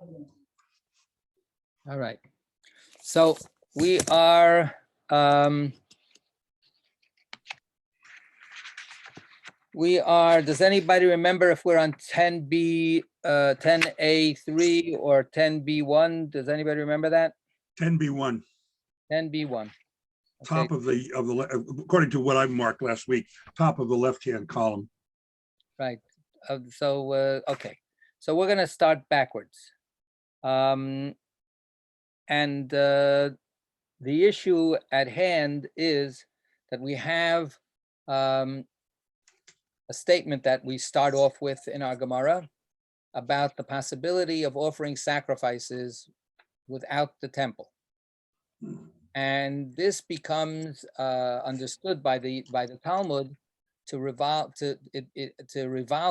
All right. So we are does anybody remember if we're on 10B 10A3 or 10B1? Does anybody remember that? 10B1. 10B1. Top of the according to what I marked last week, top of the left-hand column. Right. Okay. So we're going to start backwards. And the issue at hand is that we have a statement that we start off with in our Gemara about the possibility of offering sacrifices without the temple. And this becomes understood by the Talmud to revolve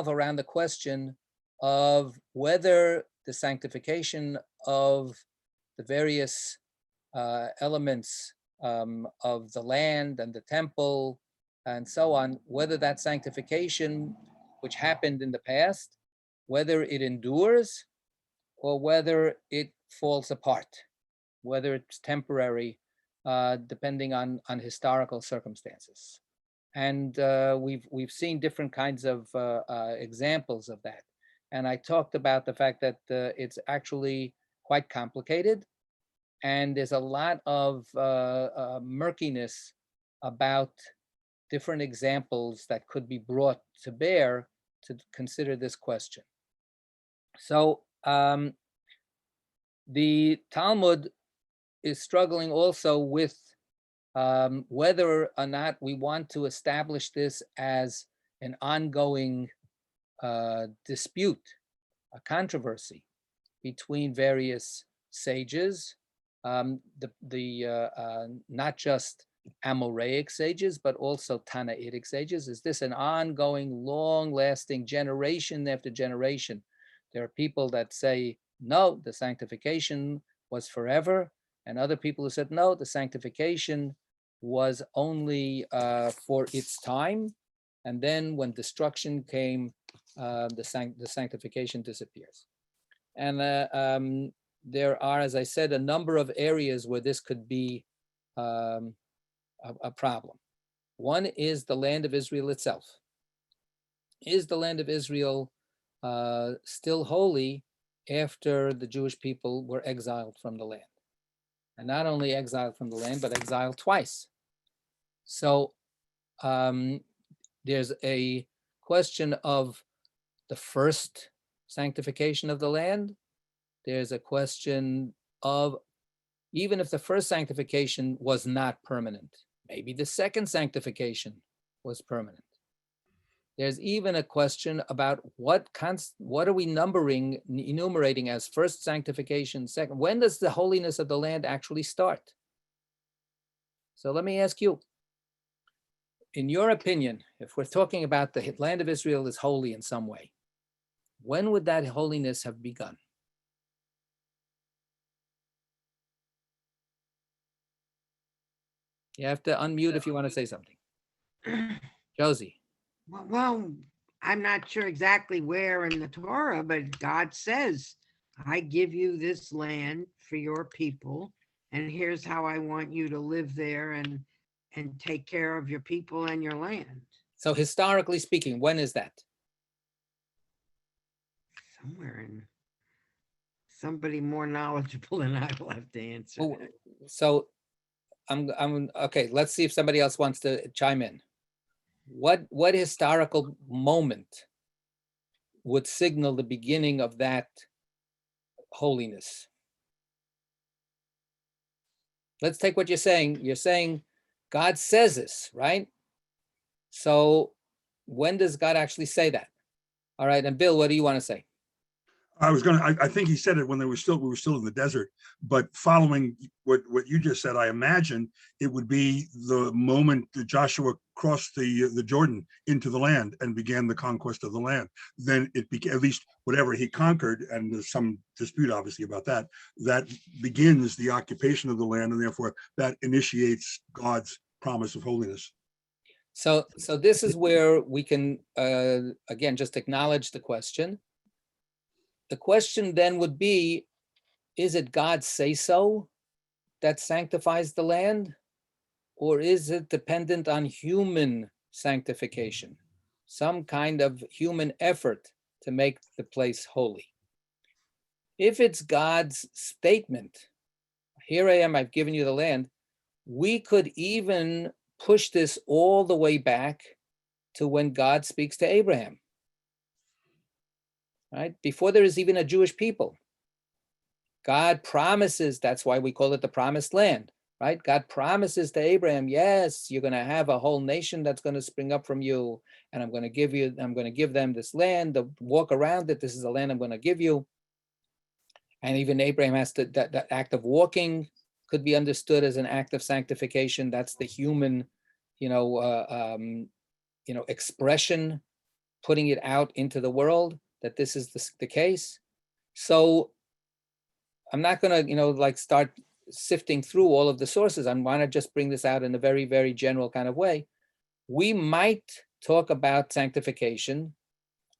around the question of whether the sanctification of the various elements of the land and the temple and so on, whether that sanctification which happened in the past, whether it endures or whether it falls apart, whether it's temporary, depending on historical circumstances. And we've seen different kinds of examples of that. And I talked about the fact that it's actually quite complicated, and there's a lot of murkiness about different examples that could be brought to bear to consider this question. So the Talmud is struggling also with whether or not we want to establish this as an ongoing dispute, a controversy between various sages, not just Amoraic sages, but also Tanaitic sages. Is this an ongoing, long-lasting, generation after generation? There are people that say, no, the sanctification was forever, and other people who said, no, the sanctification was only for its time, and then when destruction came, the sanctification disappears. And there are, as I said, a number of areas where this could be a problem. One is the land of Israel itself. Is the land of Israel still holy after the Jewish people were exiled from the land? And not only exiled from the land, but exiled twice. So there's a question of the first sanctification of the land. There's a question of, even if the first sanctification was not permanent, maybe the second sanctification was permanent. There's even a question about what are we enumerating as first sanctification, second? When does the holiness of the land actually start? So let me ask you, in your opinion, if we're talking about the land of Israel is holy in some way, when would that holiness have begun? You have to unmute if you want to say something. Josie. Well, I'm not sure exactly where in the Torah, but God says, I give you this land for your people, and here's how I want you to live there and take care of your people and your land. So historically speaking, when is that? Somewhere in, somebody more knowledgeable than I will have to answer. Oh, so I'm okay. Let's see if somebody else wants to chime in. What historical moment would signal the beginning of that holiness? Let's take what you're saying. You're saying God says this, right? So when does God actually say that? All right, and Bill, what do you want to say? I think he said it when we were still in the desert, but following what you just said, I imagine it would be the moment that Joshua crossed the Jordan into the land and began the conquest of the land. Then it became, at least whatever he conquered, and there's some dispute obviously about that, that begins the occupation of the land, and therefore that initiates God's promise of holiness. So this is where we can, again, just acknowledge the question. the question then would be, is it God's say-so that sanctifies the land? Or is it dependent on human sanctification? Some kind of human effort to make the place holy. If it's God's statement, here I am, I've given you the land, we could even push this all the way back to when God speaks to Abraham, right? Before there is even a Jewish people. God promises, that's why we call it the promised land, right? God promises to Abraham, yes, you're going to have a whole nation that's going to spring up from you, and I'm going to give them this land, to walk around it. This is the land I'm going to give you. And even Abraham has to, that act of walking could be understood as an act of sanctification. That's the human, expression, putting it out into the world that this is the case. So I'm not going to, start sifting through all of the sources. I want to just bring this out in a very, very general kind of way. We might talk about sanctification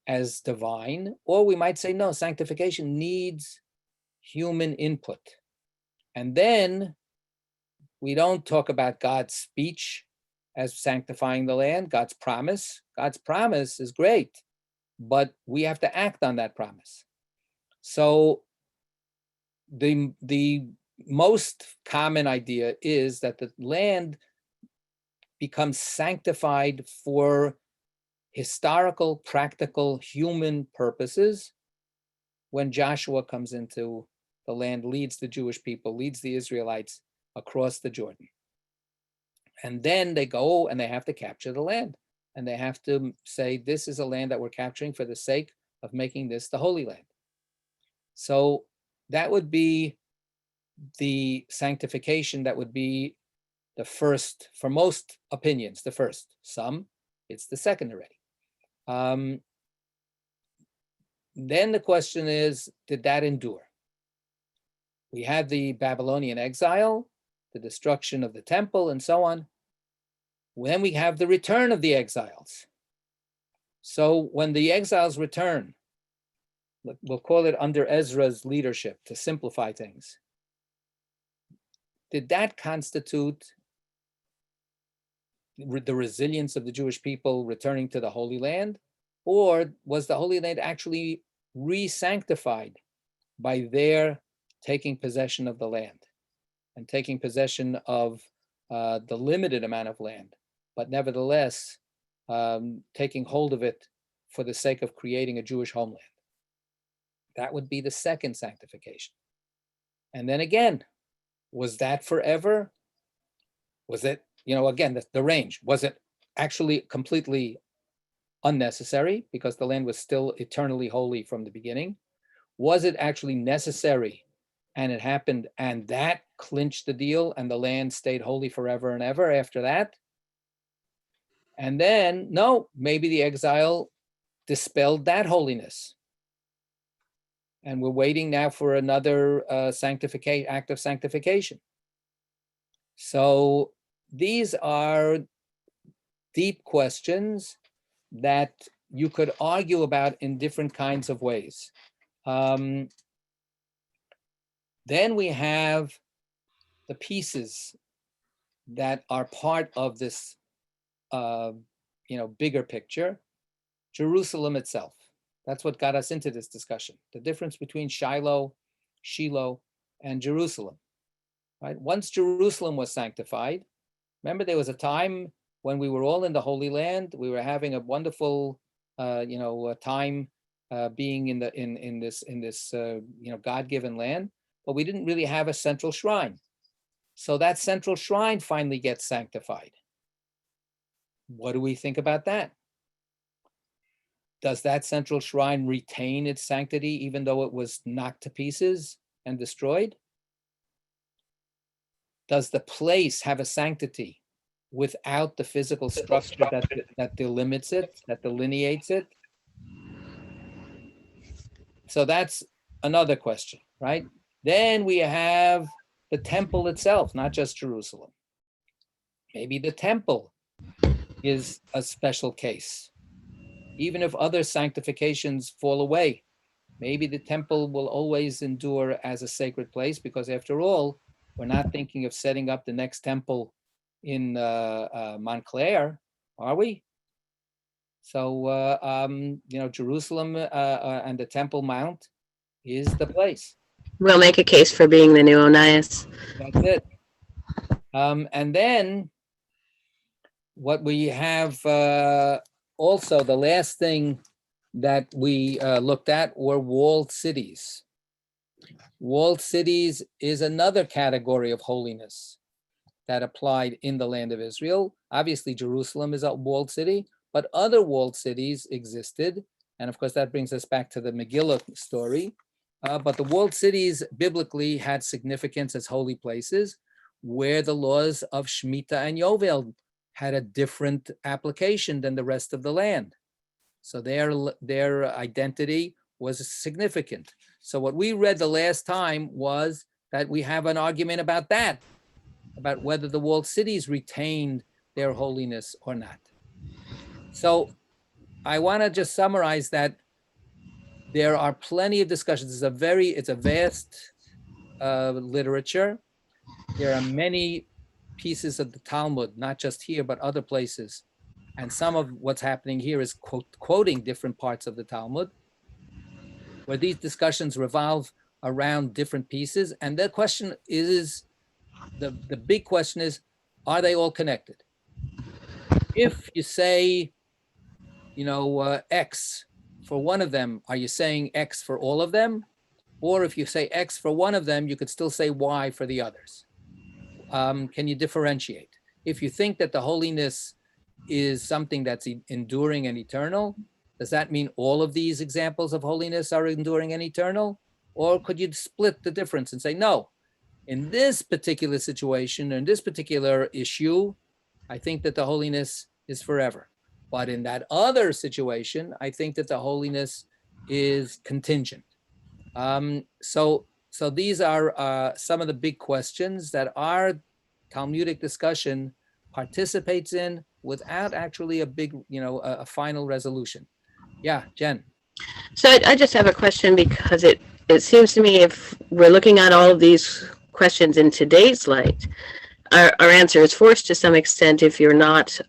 as divine, or we might say, no, sanctification needs human input. And then we don't talk about God's speech as sanctifying the land, God's promise. God's promise is great, but we have to act on that promise. So the most common idea is that the land becomes sanctified for historical, practical, human purposes when Joshua comes into the land, leads the Jewish people, leads the Israelites across the Jordan. And then they go and they have to capture the land. And they have to say, this is a land that we're capturing for the sake of making this the Holy Land. So that would be the sanctification that would be the first, for most opinions, the first. Some, it's the second already. Then the question is, did that endure? We had the Babylonian exile, the destruction of the temple, and so on. Then we have the return of the exiles. So when the exiles return, we'll call it under Ezra's leadership to simplify things. Did that constitute the resilience of the Jewish people returning to the Holy Land? Or was the Holy Land actually re-sanctified by their taking possession of the land and taking possession of the limited amount of land, but nevertheless taking hold of it for the sake of creating a Jewish homeland? That would be the second sanctification. And then again, was that forever? Was it, again, the range, was it actually completely unnecessary because the land was still eternally holy from the beginning? Was it actually necessary and it happened and that clinched the deal and the land stayed holy forever and ever after that? And then, no, maybe the exile dispelled that holiness. And we're waiting now for another act of sanctification. So these are deep questions that you could argue about in different kinds of ways. Then we have the pieces that are part of this, bigger picture. Jerusalem itself. That's what got us into this discussion. The difference between Shiloh, and Jerusalem. Right? Once Jerusalem was sanctified, remember there was a time when we were all in the Holy Land. We were having a wonderful, time being in this God-given land, but we didn't really have a central shrine. So that central shrine finally gets sanctified. What do we think about that? Does that central shrine retain its sanctity even though it was knocked to pieces and destroyed? Does the place have a sanctity without the physical structure that delimits it, that delineates it? So that's another question, right? Then we have the temple itself, not just Jerusalem. Maybe the temple is a special case. Even if other sanctifications fall away, Maybe the temple will always endure as a sacred place, because after all, we're not thinking of setting up the next temple in Montclair, are we? So, Jerusalem and the Temple Mount is the place. We'll make a case for being the new Onias. That's it. And then what we have also, the last thing that we looked at were walled cities. Walled cities is another category of holiness that applied in the land of Israel. Obviously, Jerusalem is a walled city, but other walled cities existed. And of course, that brings us back to the Megillah story. But the walled cities biblically had significance as holy places where the laws of Shemitah and Yovel had a different application than the rest of the land. So their identity was significant. So what we read the last time was that we have an argument about that, about whether the walled cities retained their holiness or not. So I want to just summarize that there are plenty of discussions. It's a vast literature. There are many pieces of the Talmud, not just here, but other places. And some of what's happening here is quoting different parts of the Talmud, where these discussions revolve around different pieces. And the question is, the big question is, are they all connected? If you say, X for one of them, are you saying X for all of them? Or if you say X for one of them, you could still say Y for the others. Can you differentiate? If you think that the holiness is something that's enduring and eternal, does that mean all of these examples of holiness are enduring and eternal? Or could you split the difference and say, no, in this particular situation, in this particular issue, I think that the holiness is forever. But in that other situation, I think that the holiness is contingent. So these are some of the big questions that our Talmudic discussion participates in without actually a big, a final resolution. Yeah, Jen. So I just have a question, because it seems to me if we're looking at all of these questions in today's light, our answer is forced to some extent if you're not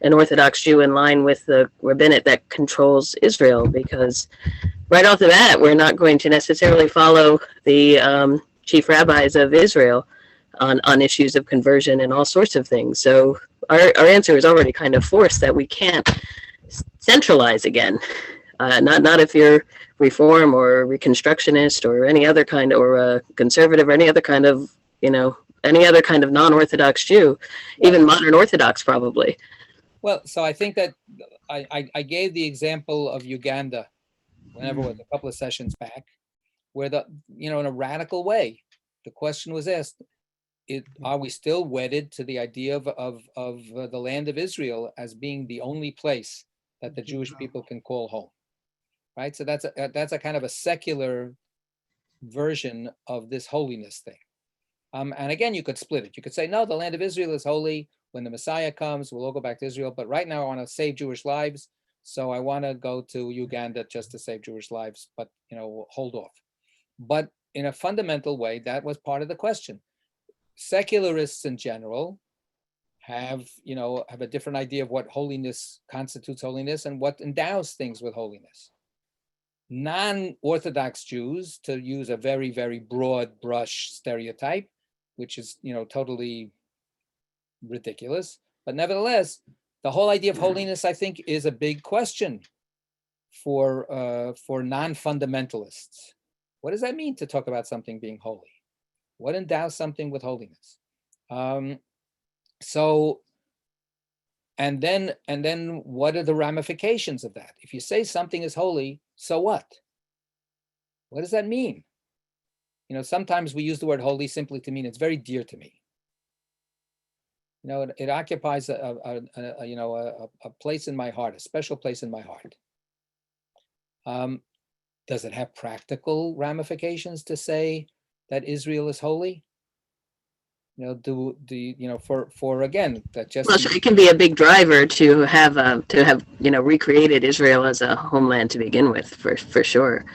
an Orthodox Jew in line with the rabbinate that controls Israel, because right off the bat, we're not going to necessarily follow the chief rabbis of Israel on issues of conversion and all sorts of things. So our answer is already kind of forced that we can't centralize again. Not if you're Reform or Reconstructionist or any other kind, or conservative, or any other kind of, any other kind of non-Orthodox Jew, even modern Orthodox probably. Well, so I think that I gave the example of Uganda, whenever it was a couple of sessions back, where in a radical way, the question was asked, are we still wedded to the idea of the land of Israel as being the only place that the Jewish people can call home? Right? So that's a kind of a secular version of this holiness thing. And again, you could split it. You could say, no, the land of Israel is holy. When the Messiah comes, we'll all go back to Israel. But right now I want to save Jewish lives. So I want to go to Uganda just to save Jewish lives, but, hold off. But in a fundamental way, that was part of the question. Secularists in general have a different idea of what holiness constitutes holiness and what endows things with holiness. Non-Orthodox Jews, to use a very, very broad brush stereotype, which is, totally ridiculous, but nevertheless, the whole idea of holiness, I think, is a big question for non-fundamentalists. What does that mean to talk about something being holy? What endows something with holiness? And then what are the ramifications of that? If you say something is holy, so what? What does that mean? Sometimes we use the word holy simply to mean it's very dear to me. It occupies a place in my heart, a special place in my heart. Does it have practical ramifications to say that Israel is holy? for again, that just Well, sure, it can be a big driver to have recreated Israel as a homeland to begin with, for sure.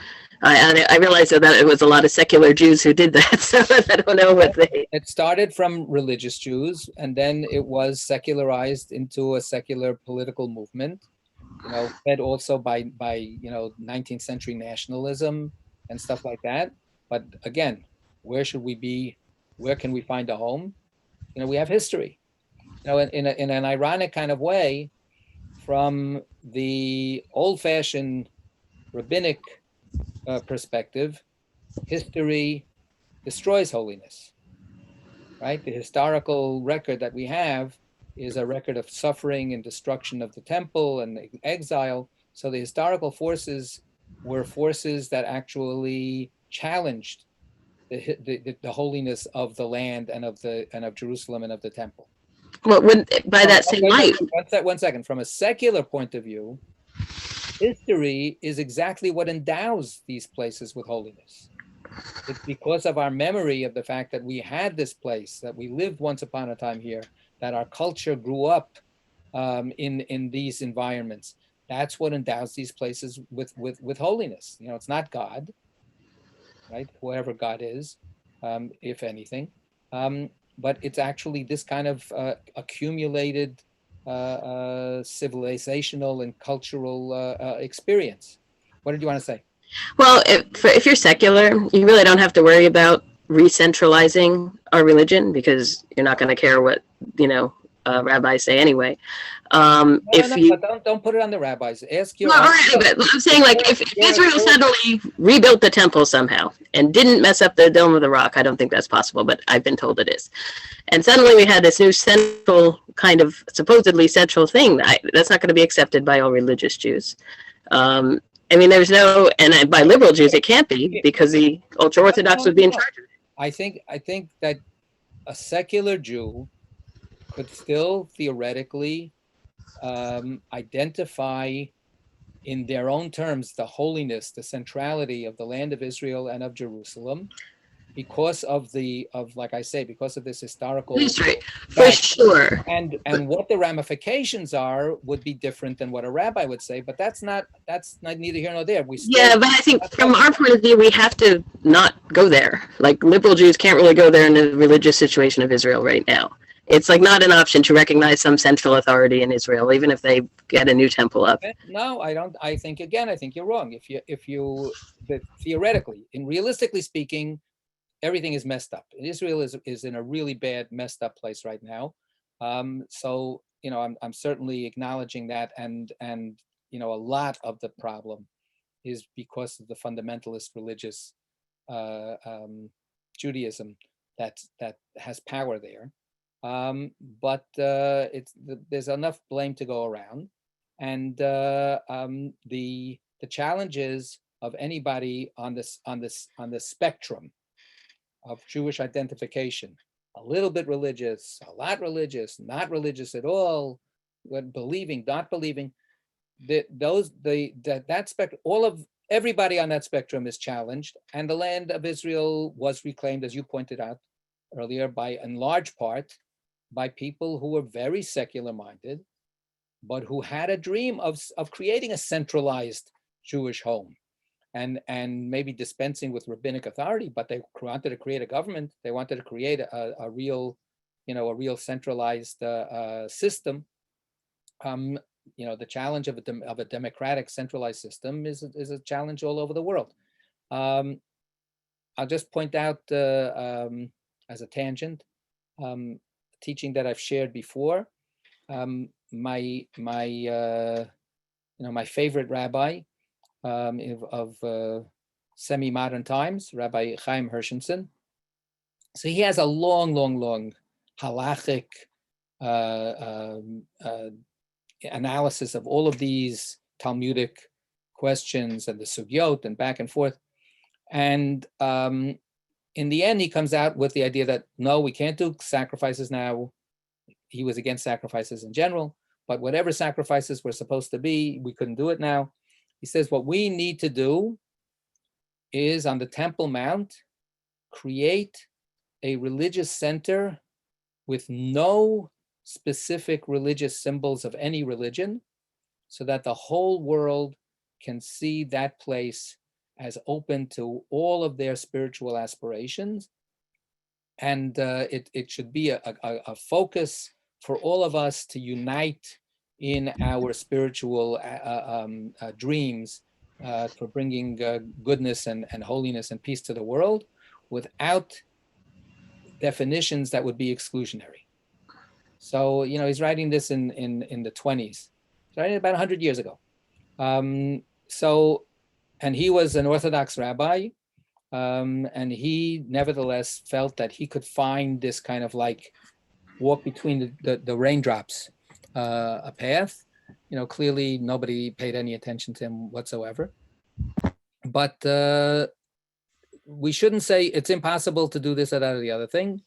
I realize that it was a lot of secular Jews who did that, so I don't know what they. It started from religious Jews, and then it was secularized into a secular political movement, fed also by 19th century nationalism and stuff like that. But again, where should we be? Where can we find a home? We have history, in an ironic kind of way, from the old-fashioned rabbinic perspective. History destroys holiness, right? The historical record that we have is a record of suffering and destruction of the temple and exile. So the historical forces were forces that actually challenged the holiness of the land and of Jerusalem and of the temple. Well, by that same light. One second. From a secular point of view, history is exactly what endows these places with holiness. It's because of our memory of the fact that we had this place, that we lived once upon a time here, that our culture grew up in these environments. That's what endows these places with holiness. It's not God, right? Whoever God is, if anything. But it's actually this kind of accumulated civilizational and cultural experience. What did you want to say? Well, if you're secular, you really don't have to worry about re-centralizing our religion, because you're not going to care what rabbis say anyway. Don't put it on the rabbis. Ask your. But I'm saying, like, if Israel suddenly rebuilt the temple somehow and didn't mess up the Dome of the Rock, I don't think that's possible, but I've been told it is. And suddenly we had this new central kind of supposedly central thing. That's not going to be accepted by all religious Jews. There's no, and by liberal Jews, it can't be, because the ultra-Orthodox would be in charge of it. I think that a secular Jew could still theoretically identify in their own terms the holiness, the centrality of the land of Israel and of Jerusalem, because of because of this historical history, for sure. And what the ramifications are would be different than what a rabbi would say, but that's not neither here nor there. But I think from our point of view, we have to not go there. Like, liberal Jews can't really go there in the religious situation of Israel right now. It's like not an option to recognize some central authority in Israel, even if they get a new temple up. No, I don't. I think you're wrong. Theoretically, realistically speaking, everything is messed up. Israel is in a really bad, messed up place right now. So I'm certainly acknowledging that, and a lot of the problem is because of the fundamentalist religious Judaism that has power there. But there's enough blame to go around, and the challenges of anybody on the spectrum of Jewish identification, a little bit religious, a lot religious, not religious at all, believing, not believing, that spectrum, everybody on that spectrum is challenged, and the land of Israel was reclaimed, as you pointed out earlier, in large part by people who were very secular minded, but who had a dream of creating a centralized Jewish home. And maybe dispensing with rabbinic authority, but they wanted to create a government. They wanted to create a real centralized system. The challenge of a democratic centralized system is a challenge all over the world. I'll just point out as a tangent, teaching that I've shared before. My favorite rabbi of semi-modern times, Rabbi Chaim Hershenson. So he has a long halachic analysis of all of these Talmudic questions and the sugyot and back and forth. And in the end, he comes out with the idea that, no, we can't do sacrifices now. He was against sacrifices in general, but whatever sacrifices were supposed to be, we couldn't do it now. He says what we need to do is, on the Temple Mount, create a religious center with no specific religious symbols of any religion, so that the whole world can see that place as open to all of their spiritual aspirations. And it should be a focus for all of us to unite in our spiritual dreams for bringing goodness and holiness and peace to the world, without definitions that would be exclusionary. So, he's writing this in the 20s. He's writing about 100 years ago. And he was an Orthodox rabbi, and he nevertheless felt that he could find this kind of like walk between the raindrops, a path. Clearly nobody paid any attention to him whatsoever. But we shouldn't say it's impossible to do this or that or the other thing.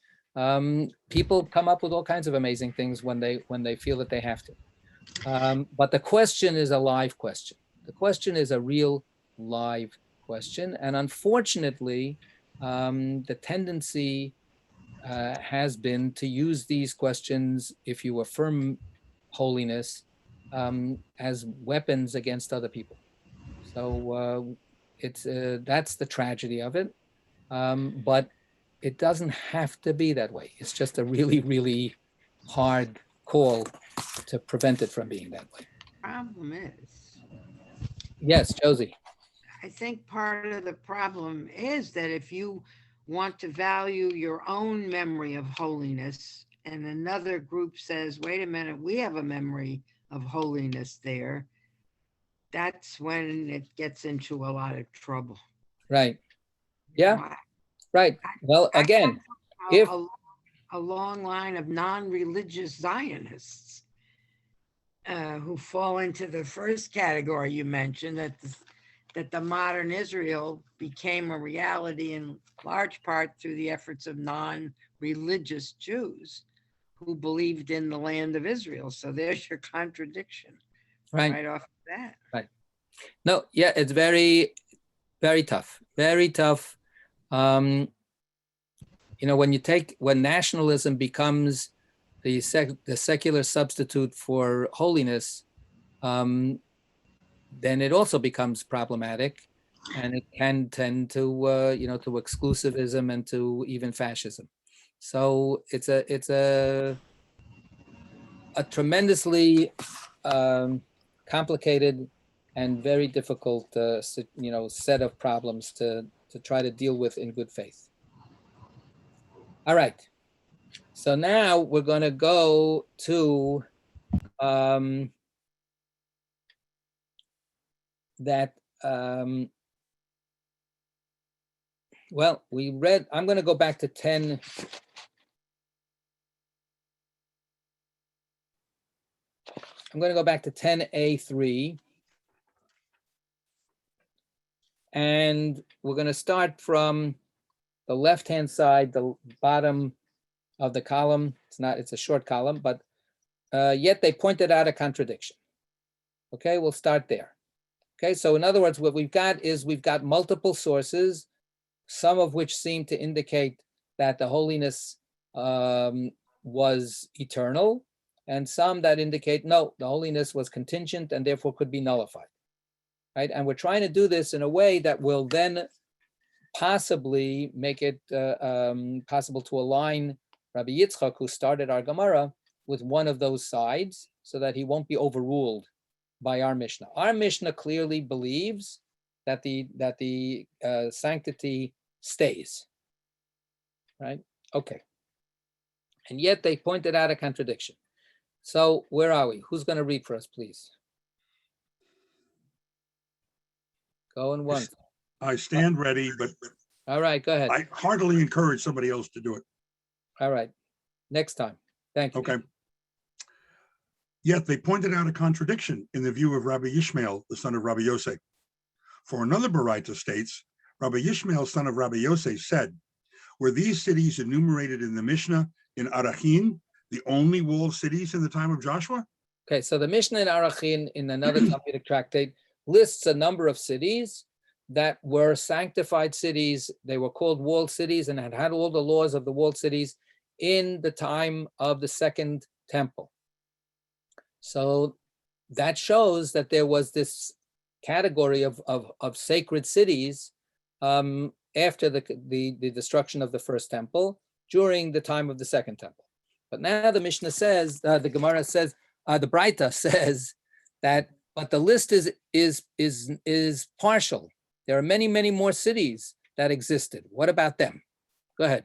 People come up with all kinds of amazing things when they feel that they have to. But the question is a live question. The question is a real live question. And unfortunately, the tendency has been to use these questions, if you affirm holiness, as weapons against other people. So that's the tragedy of it. But it doesn't have to be that way. It's just a really, really hard call to prevent it from being that way. Problem is, Yes, Josie. I think part of the problem is that if you want to value your own memory of holiness and another group says, wait a minute, we have a memory of holiness there, that's when it gets into a lot of trouble. Right. Yeah. Right. Well, again, if a long line of non-religious Zionists who fall into the first category you mentioned, that the modern Israel became a reality in large part through the efforts of non-religious Jews who believed in the land of Israel. So there's your contradiction right off the bat. Right. No, yeah, it's very, very tough. Very tough. When nationalism becomes the secular substitute for holiness, then it also becomes problematic, and it can tend to to exclusivism and to even fascism. So it's a tremendously complicated and very difficult set of problems to try to deal with in good faith. All right. So now we're going to go to we read, I'm going to go back to 10. I'm going to go back to 10A3. And we're going to start from the left-hand side, the bottom of the column. It's a short column, but yet they pointed out a contradiction. Okay, we'll start there. Okay, so in other words, what we've got multiple sources, some of which seem to indicate that the holiness was eternal, and some that indicate, no, the holiness was contingent and therefore could be nullified. Right? And we're trying to do this in a way that will then possibly make it possible to align Rabbi Yitzchak, who started our Gemara, with one of those sides, so that he won't be overruled by our Mishnah. Our Mishnah clearly believes that the sanctity stays, right? Okay. And yet they pointed out a contradiction. So where are we? Who's going to read for us, please? Going once. I stand ready, but all right, go ahead. I heartily encourage somebody else to do it. All right, next time. Thank you. Okay. Yet they pointed out a contradiction in the view of Rabbi Yishmael, the son of Rabbi Yosef. For another Baraita states, Rabbi Yishmael, son of Rabbi Yosef, said, were these cities enumerated in the Mishnah in Arachin, the only walled cities in the time of Joshua? Okay, so the Mishnah in Arachin, in another Talmudic tractate, lists a number of cities that were sanctified cities. They were called walled cities and had all the laws of the walled cities in the time of the Second Temple. So that shows that there was this category of sacred cities after the destruction of the First Temple during the time of the Second Temple. But now the Mishnah says, the Gemara says, the Braita says that, but the list is partial. There are many, many more cities that existed. What about them? Go ahead.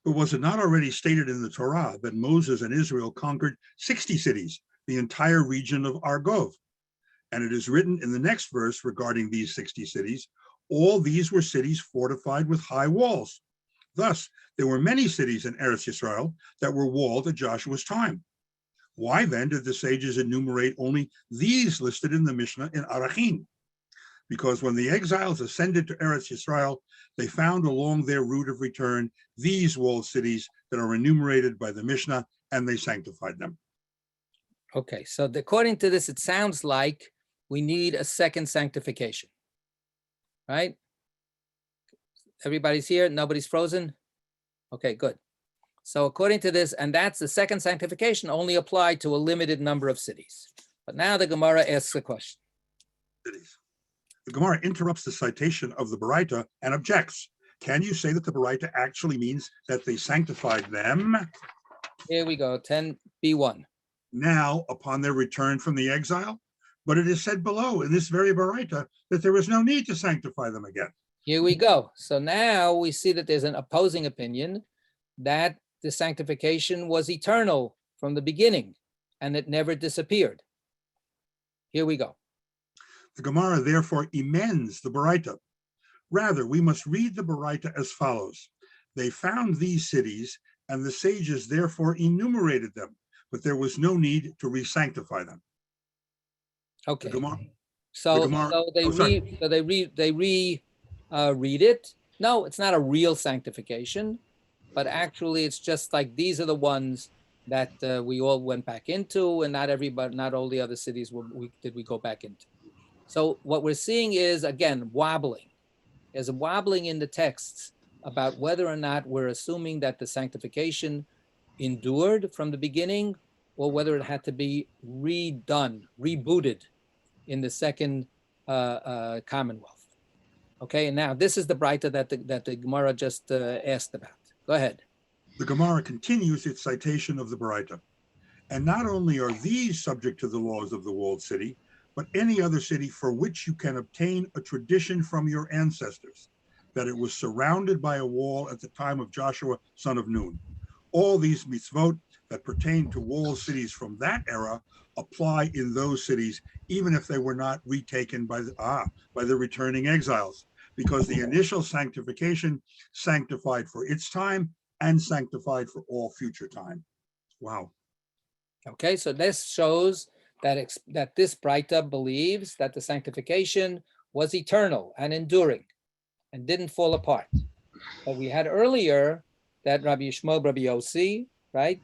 But was it not already stated in the Torah that Moses and Israel conquered 60 cities, the entire region of Argov? And it is written in the next verse regarding these 60 cities, all these were cities fortified with high walls. Thus, there were many cities in Eretz Yisrael that were walled at Joshua's time. Why then did the sages enumerate only these listed in the Mishnah in Arachin? Because when the exiles ascended to Eretz Yisrael, they found along their route of return these walled cities that are enumerated by the Mishnah, and they sanctified them. Okay, so according to this, it sounds like we need a second sanctification, right? Everybody's here, nobody's frozen? Okay, good. So according to this, and that's the second sanctification only applied to a limited number of cities. But now the Gemara asks a question. Cities. The Gemara interrupts the citation of the Baraita and objects. Can you say that the Baraita actually means that they sanctified them? Here we go, 10b1. Now, upon their return from the exile? But it is said below in this very Baraita that there was no need to sanctify them again. Here we go. So now we see that there's an opposing opinion that the sanctification was eternal from the beginning and it never disappeared. Here we go. The Gemara therefore amends the Baraita. Rather, we must read the Baraita as follows. They found these cities, and the sages therefore enumerated them, but there was no need to re-sanctify them. Okay. So they read it. No, it's not a real sanctification, but actually it's just like these are the ones that we all went back into, and not everybody, not all the other cities did we go back into. So what we're seeing is, again, wobbling. There's a wobbling in the texts about whether or not we're assuming that the sanctification endured from the beginning or whether it had to be redone, rebooted in the Second Commonwealth. Okay, and now this is the Braita that the Gemara just asked about. Go ahead. The Gemara continues its citation of the Baraita. And not only are these subject to the laws of the walled city, but any other city for which you can obtain a tradition from your ancestors, that it was surrounded by a wall at the time of Joshua, son of Nun. All these mitzvot that pertain to walled cities from that era apply in those cities, even if they were not retaken by the returning exiles, because the initial sanctification sanctified for its time and sanctified for all future time. Wow. Okay, so this shows that this Braita believes that the sanctification was eternal and enduring and didn't fall apart. But we had earlier that Rabbi Yishmael, Rabbi Yossi, right,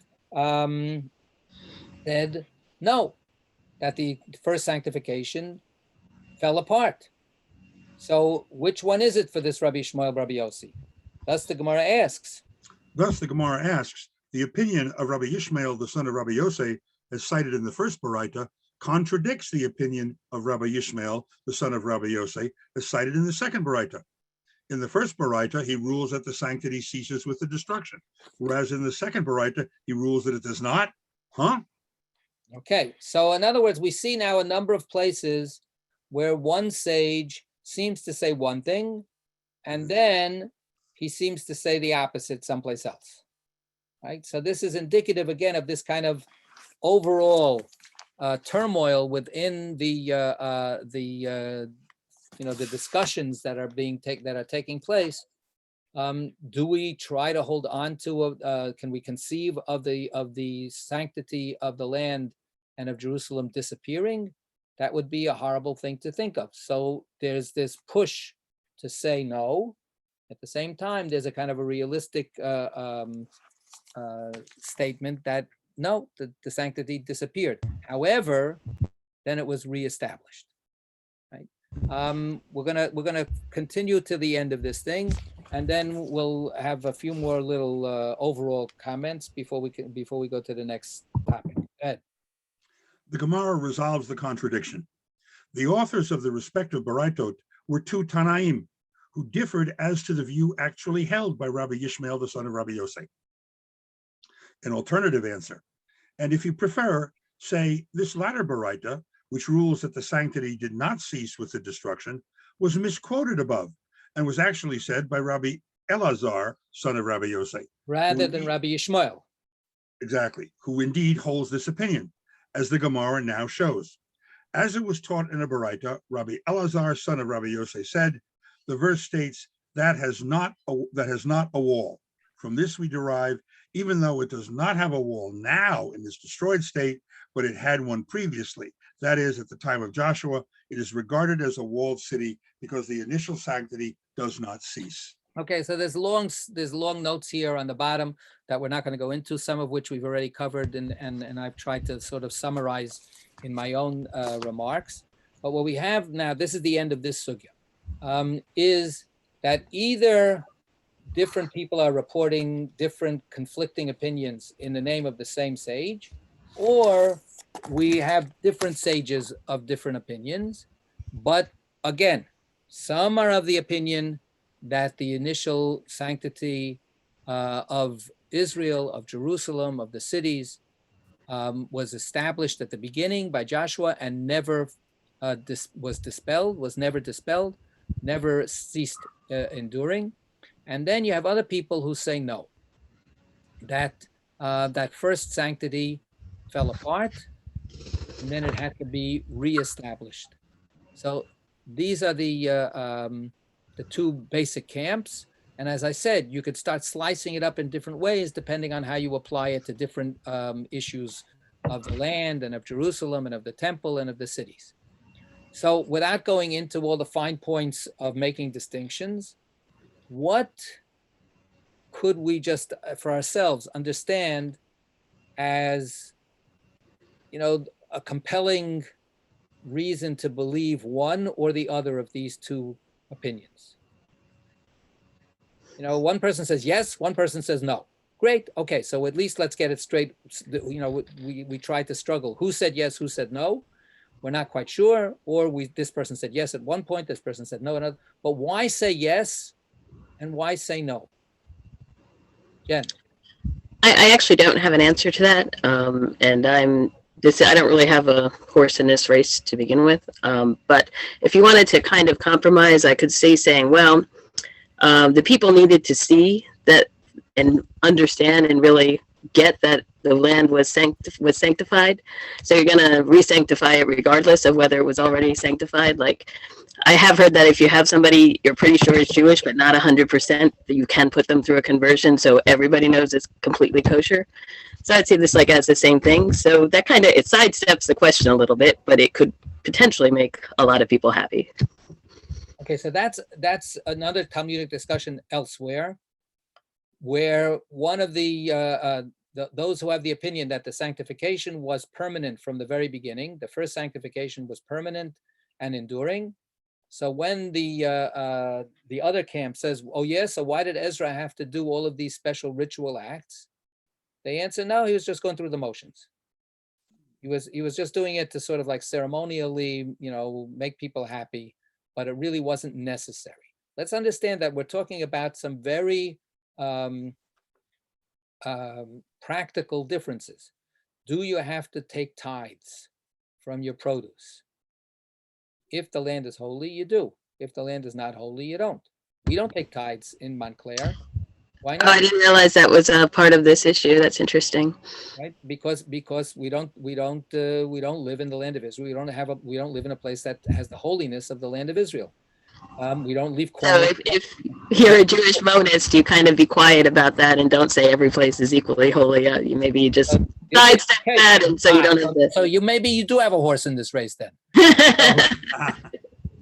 said no, that the first sanctification fell apart. So which one is it for this Rabbi Yishmael, Rabbi Yossi? Thus the Gemara asks. The opinion of Rabbi Yishmael, the son of Rabbi Yossi, as cited in the first Baraita, contradicts the opinion of Rabbi Yishmael, the son of Rabbi Yossi, as cited in the second Baraita. In the first Baraita, he rules that the sanctity ceases with the destruction, whereas in the second Baraita, he rules that it does not. Okay, so in other words, we see now a number of places where one sage seems to say one thing, and then he seems to say the opposite someplace else, right? So this is indicative, again, of this kind of overall turmoil within the discussions that are taking place. Do we try to hold on to can we conceive of the sanctity of the land and of Jerusalem disappearing? That would be a horrible thing to think of. So there's this push to say no. At the same time, there's a kind of a realistic statement that no, the sanctity disappeared. However, then it was reestablished. Right? We're gonna continue to the end of this thing. and then we'll have a few more little overall comments before we go to the next topic. Go ahead. The Gemara resolves the contradiction. The authors of the respective Baraitot were two Tanaim who differed as to the view actually held by Rabbi Yishmael, the son of Rabbi Yosef. An alternative answer, and if you prefer, say this latter Baraita, which rules that the sanctity did not cease with the destruction, was misquoted above and was actually said by Rabbi Elazar, son of Rabbi Yosef. Rather than Rabbi Yishmael. Exactly, who indeed holds this opinion, as the Gemara now shows. As it was taught in a Baraita, Rabbi Elazar, son of Rabbi Yosef, said, the verse states, that has not a wall. From this we derive, even though it does not have a wall now in this destroyed state, but it had one previously. That is, at the time of Joshua, it is regarded as a walled city because the initial sanctity does not cease. Okay, so there's long notes here on the bottom that we're not going to go into, some of which we've already covered, and I've tried to sort of summarize in my own remarks. But what we have now, this is the end of this sugya, is that either different people are reporting different conflicting opinions in the name of the same sage, or we have different sages of different opinions. But again, some are of the opinion that the initial sanctity of Israel, of Jerusalem, of the cities, was established at the beginning by Joshua and never was never dispelled, never ceased enduring. And then you have other people who say no, that that first sanctity fell apart, and then it had to be reestablished. So these are the two basic camps. And as I said, you could start slicing it up in different ways depending on how you apply it to different issues of the land and of Jerusalem and of the temple and of the cities. So without going into all the fine points of making distinctions, what could we just for ourselves understand as, you know, a compelling reason to believe one or the other of these two opinions? You know, one person says yes, one person says no. Great. Okay, so at least let's get it straight. You know, we tried to struggle. Who said yes? Who said no? We're not quite sure. Or this person said yes at one point. This person said no another. But why say yes, and why say no? Jen. I actually don't have an answer to that, and I don't really have a horse in this race to begin with. But if you wanted to kind of compromise, I could saying, well, the people needed to see that and understand and really get that the land was sanctified. So you're going to re-sanctify it regardless of whether it was already sanctified. Like, I have heard that if you have somebody you're pretty sure is Jewish, but not 100%, that you can put them through a conversion so everybody knows it's completely kosher. So I'd say this like as the same thing. So that kind of, it sidesteps the question a little bit, but it could potentially make a lot of people happy. Okay, so that's another Talmudic discussion elsewhere, where one of those who have the opinion that the sanctification was permanent from the very beginning, the first sanctification was permanent and enduring. So when the other camp says, oh yes, so why did Ezra have to do all of these special ritual acts? They answer, no, he was just going through the motions. He was just doing it to sort of like ceremonially, you know, make people happy, but it really wasn't necessary. Let's understand that we're talking about some very practical differences. Do you have to take tithes from your produce? If the land is holy, you do. If the land is not holy, you don't. We don't take tithes in Montclair. Why not? Oh, I didn't realize that was a part of this issue. That's interesting. Right? Because we don't live in the land of Israel. We don't live in a place that has the holiness of the land of Israel. We don't leave corn. So if you're a Jewish monist, you kind of be quiet about that and don't say every place is equally holy. You just sidestep that, and so you don't have to. So maybe you do have a horse in this race then.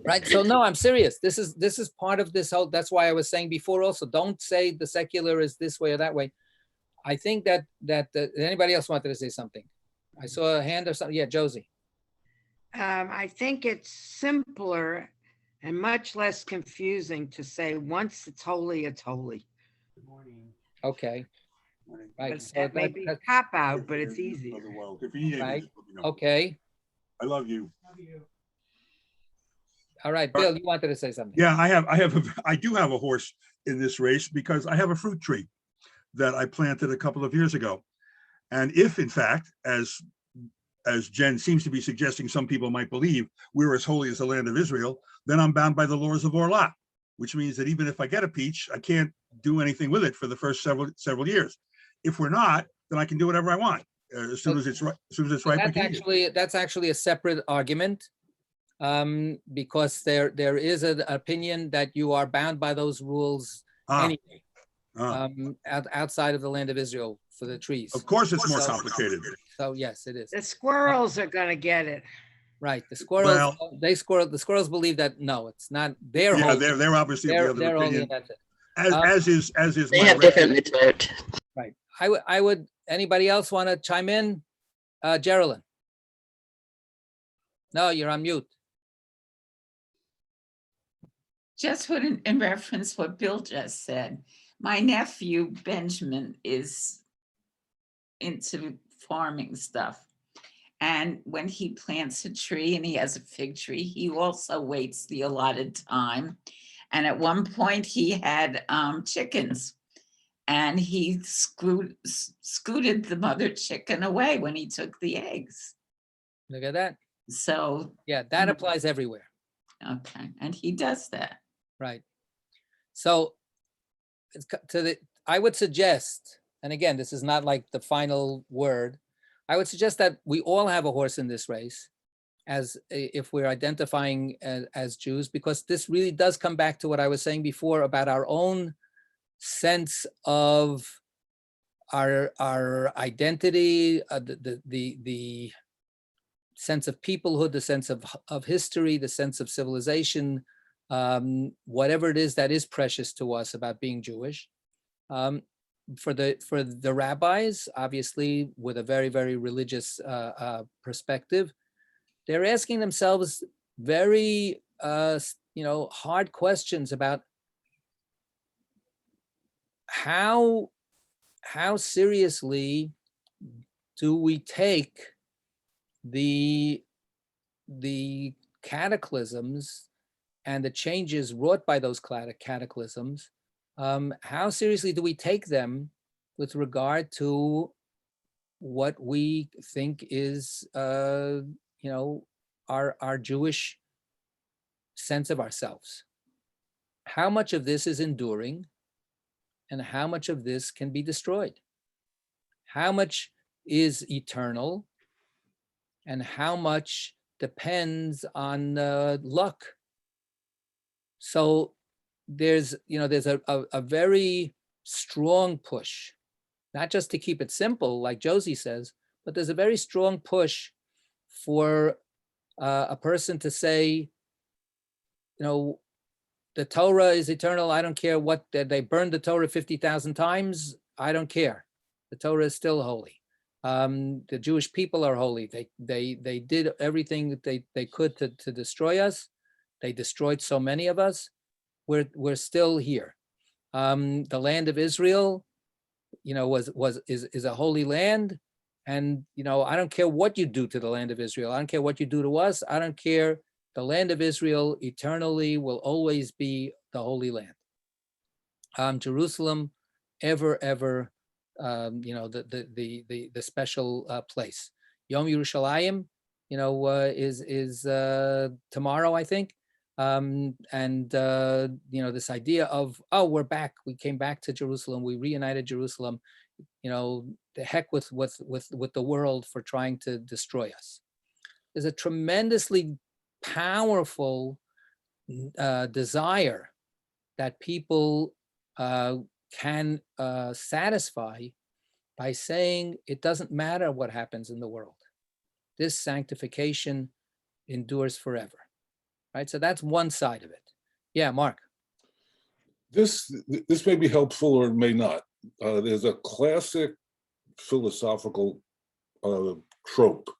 Right. So no, I'm serious. This is part of this whole. That's why I was saying before. Also, don't say the secular is this way or that way. I think that anybody else wanted to say something. I saw a hand or something. Yeah, Josie. I think it's simpler and much less confusing to say, once it's holy, it's holy. Okay, right. But So that may be a cop out, but it's easy. If you need anything, Right. just let me know. Okay, I love you. all right, Bill, you wanted to say something. Yeah, I do have a horse in this race because I have a fruit tree that I planted a couple of years ago. And if in fact, as Jen seems to be suggesting, some people might believe we're as holy as the land of Israel, then I'm bound by the laws of Orlah, which means that even if I get a peach, I can't do anything with it for the first several years. If we're not, then I can do whatever I want as soon as it's right. As soon as it's So ripe, we can eat it. that's actually a separate argument, because there is an opinion that you are bound by those rules Ah, anyway, ah. outside of the land of Israel for the trees. Of course, it's more So- complicated. So yes, it is. The squirrels are gonna get it. Right. The squirrels, Well- the squirrels believe that no, it's not their Yeah, holy. they're obviously of the other They're holy, opinion, and that's it. as is They my have different record. mitzvot. Right. I would, anybody else want to chime in? Geraldine? No, you're on mute. Just what in reference what Bill just said, my nephew Benjamin is into farming stuff. And when he plants a tree and he has a fig tree, he also waits the allotted time. And at one point he had chickens, and he scooted the mother chicken away when he took the eggs. Look at that. So, Yeah, that applies everywhere. okay, and he does that. Right. So I would suggest, and again, this is not like the final word. I would suggest that we all have a horse in this race, as if we're identifying as Jews, because this really does come back to what I was saying before about our own sense of our identity, the sense of peoplehood, the sense of history, the sense of civilization, whatever it is that is precious to us about being Jewish. For the rabbis, obviously, with a very, very religious perspective, they're asking themselves very, hard questions about how seriously do we take the cataclysms and the changes wrought by those cataclysms. How seriously do we take them with regard to what we think is, our Jewish sense of ourselves? How much of this is enduring, and how much of this can be destroyed? How much is eternal, and how much depends on luck? So there's a very strong push, not just to keep it simple, like Josie says, but there's a very strong push for a person to say, the Torah is eternal. I don't care what they burned the Torah 50,000 times. I don't care. The Torah is still holy. The Jewish people are holy. They did everything that they could to destroy us. They destroyed so many of us. We're still here. The land of Israel, is a holy land, and I don't care what you do to the land of Israel. I don't care what you do to us. I don't care. The land of Israel eternally will always be the Holy Land. Jerusalem, ever, the special place. Yom Yerushalayim, is tomorrow, I think. This idea of, we're back. We came back to Jerusalem. We reunited Jerusalem. The heck with the world for trying to destroy us. There's a tremendously powerful desire that people can satisfy by saying it doesn't matter what happens in the world. This sanctification endures forever, right? So that's one side of it. Yeah, Mark. This may be helpful or it may not. There's a classic philosophical trope.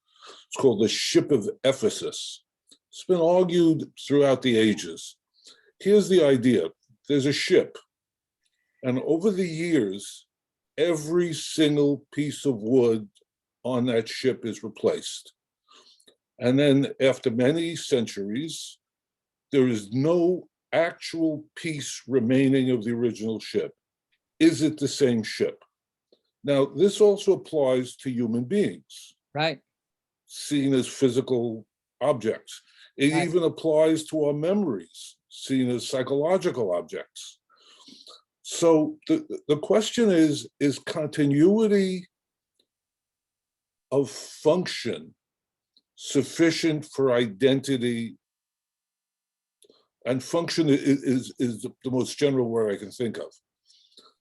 It's called the ship of Ephesus. It's been argued throughout the ages. Here's the idea. There's a ship, and over the years, every single piece of wood on that ship is replaced. And then after many centuries, there is no actual piece remaining of the original ship. Is it the same ship? Now, this also applies to human beings, Right. seen as physical objects. It Right. even applies to our memories, seen as psychological objects. So the question is continuity of function sufficient for identity? And function is the most general word I can think of.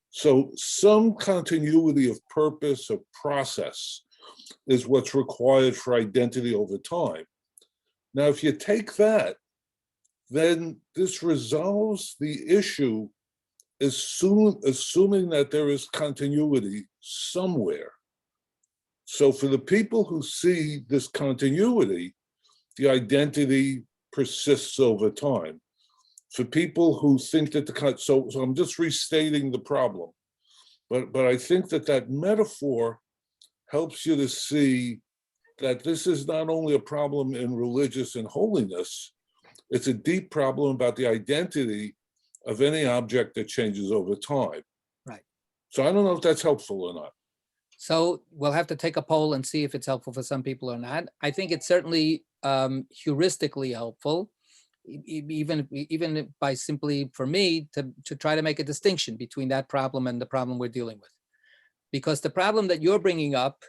So some continuity of purpose, of process, is what's required for identity over time. Now, if you take that, then this resolves the issue assuming that there is continuity somewhere. So for the people who see this continuity, the identity persists over time. For people who think that so I'm just restating the problem, but I think that metaphor helps you to see that this is not only a problem in religious and holiness, it's a deep problem about the identity of any object that changes over time. Right. So I don't know if that's helpful or not. So we'll have to take a poll and see if it's helpful for some people or not. I think it's certainly heuristically helpful, even by simply, for me, to try to make a distinction between that problem and the problem we're dealing with. Because the problem that you're bringing up,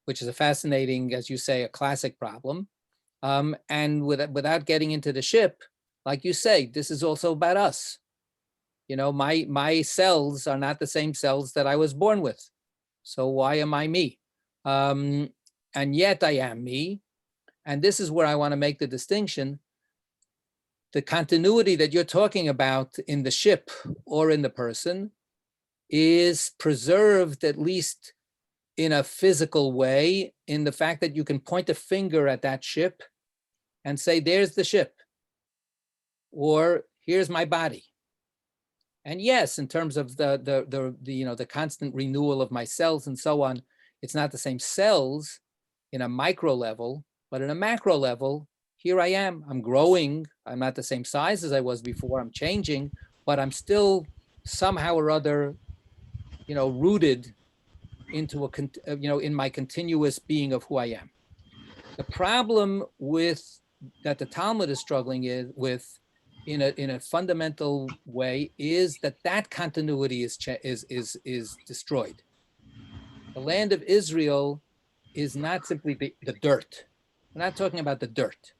which is a fascinating, as you say, a classic problem, and without getting into the ship, like you say, this is also about us. You know, my cells are not the same cells that I was born with. So why am I me? And yet I am me. And this is where I want to make the distinction. The continuity that you're talking about in the ship or in the person is preserved, at least in a physical way, in the fact that you can point a finger at that ship and say, there's the ship, or here's my body. And yes, in terms of the constant renewal of my cells and so on, it's not the same cells in a micro level, but in a macro level, here I am, I'm growing. I'm not the same size as I was before, I'm changing, but I'm still somehow or other, rooted into in my continuous being of who I am. The problem that the Talmud is struggling with in a fundamental way is that continuity is destroyed. The land of Israel is not simply the dirt. We're not talking about the dirt.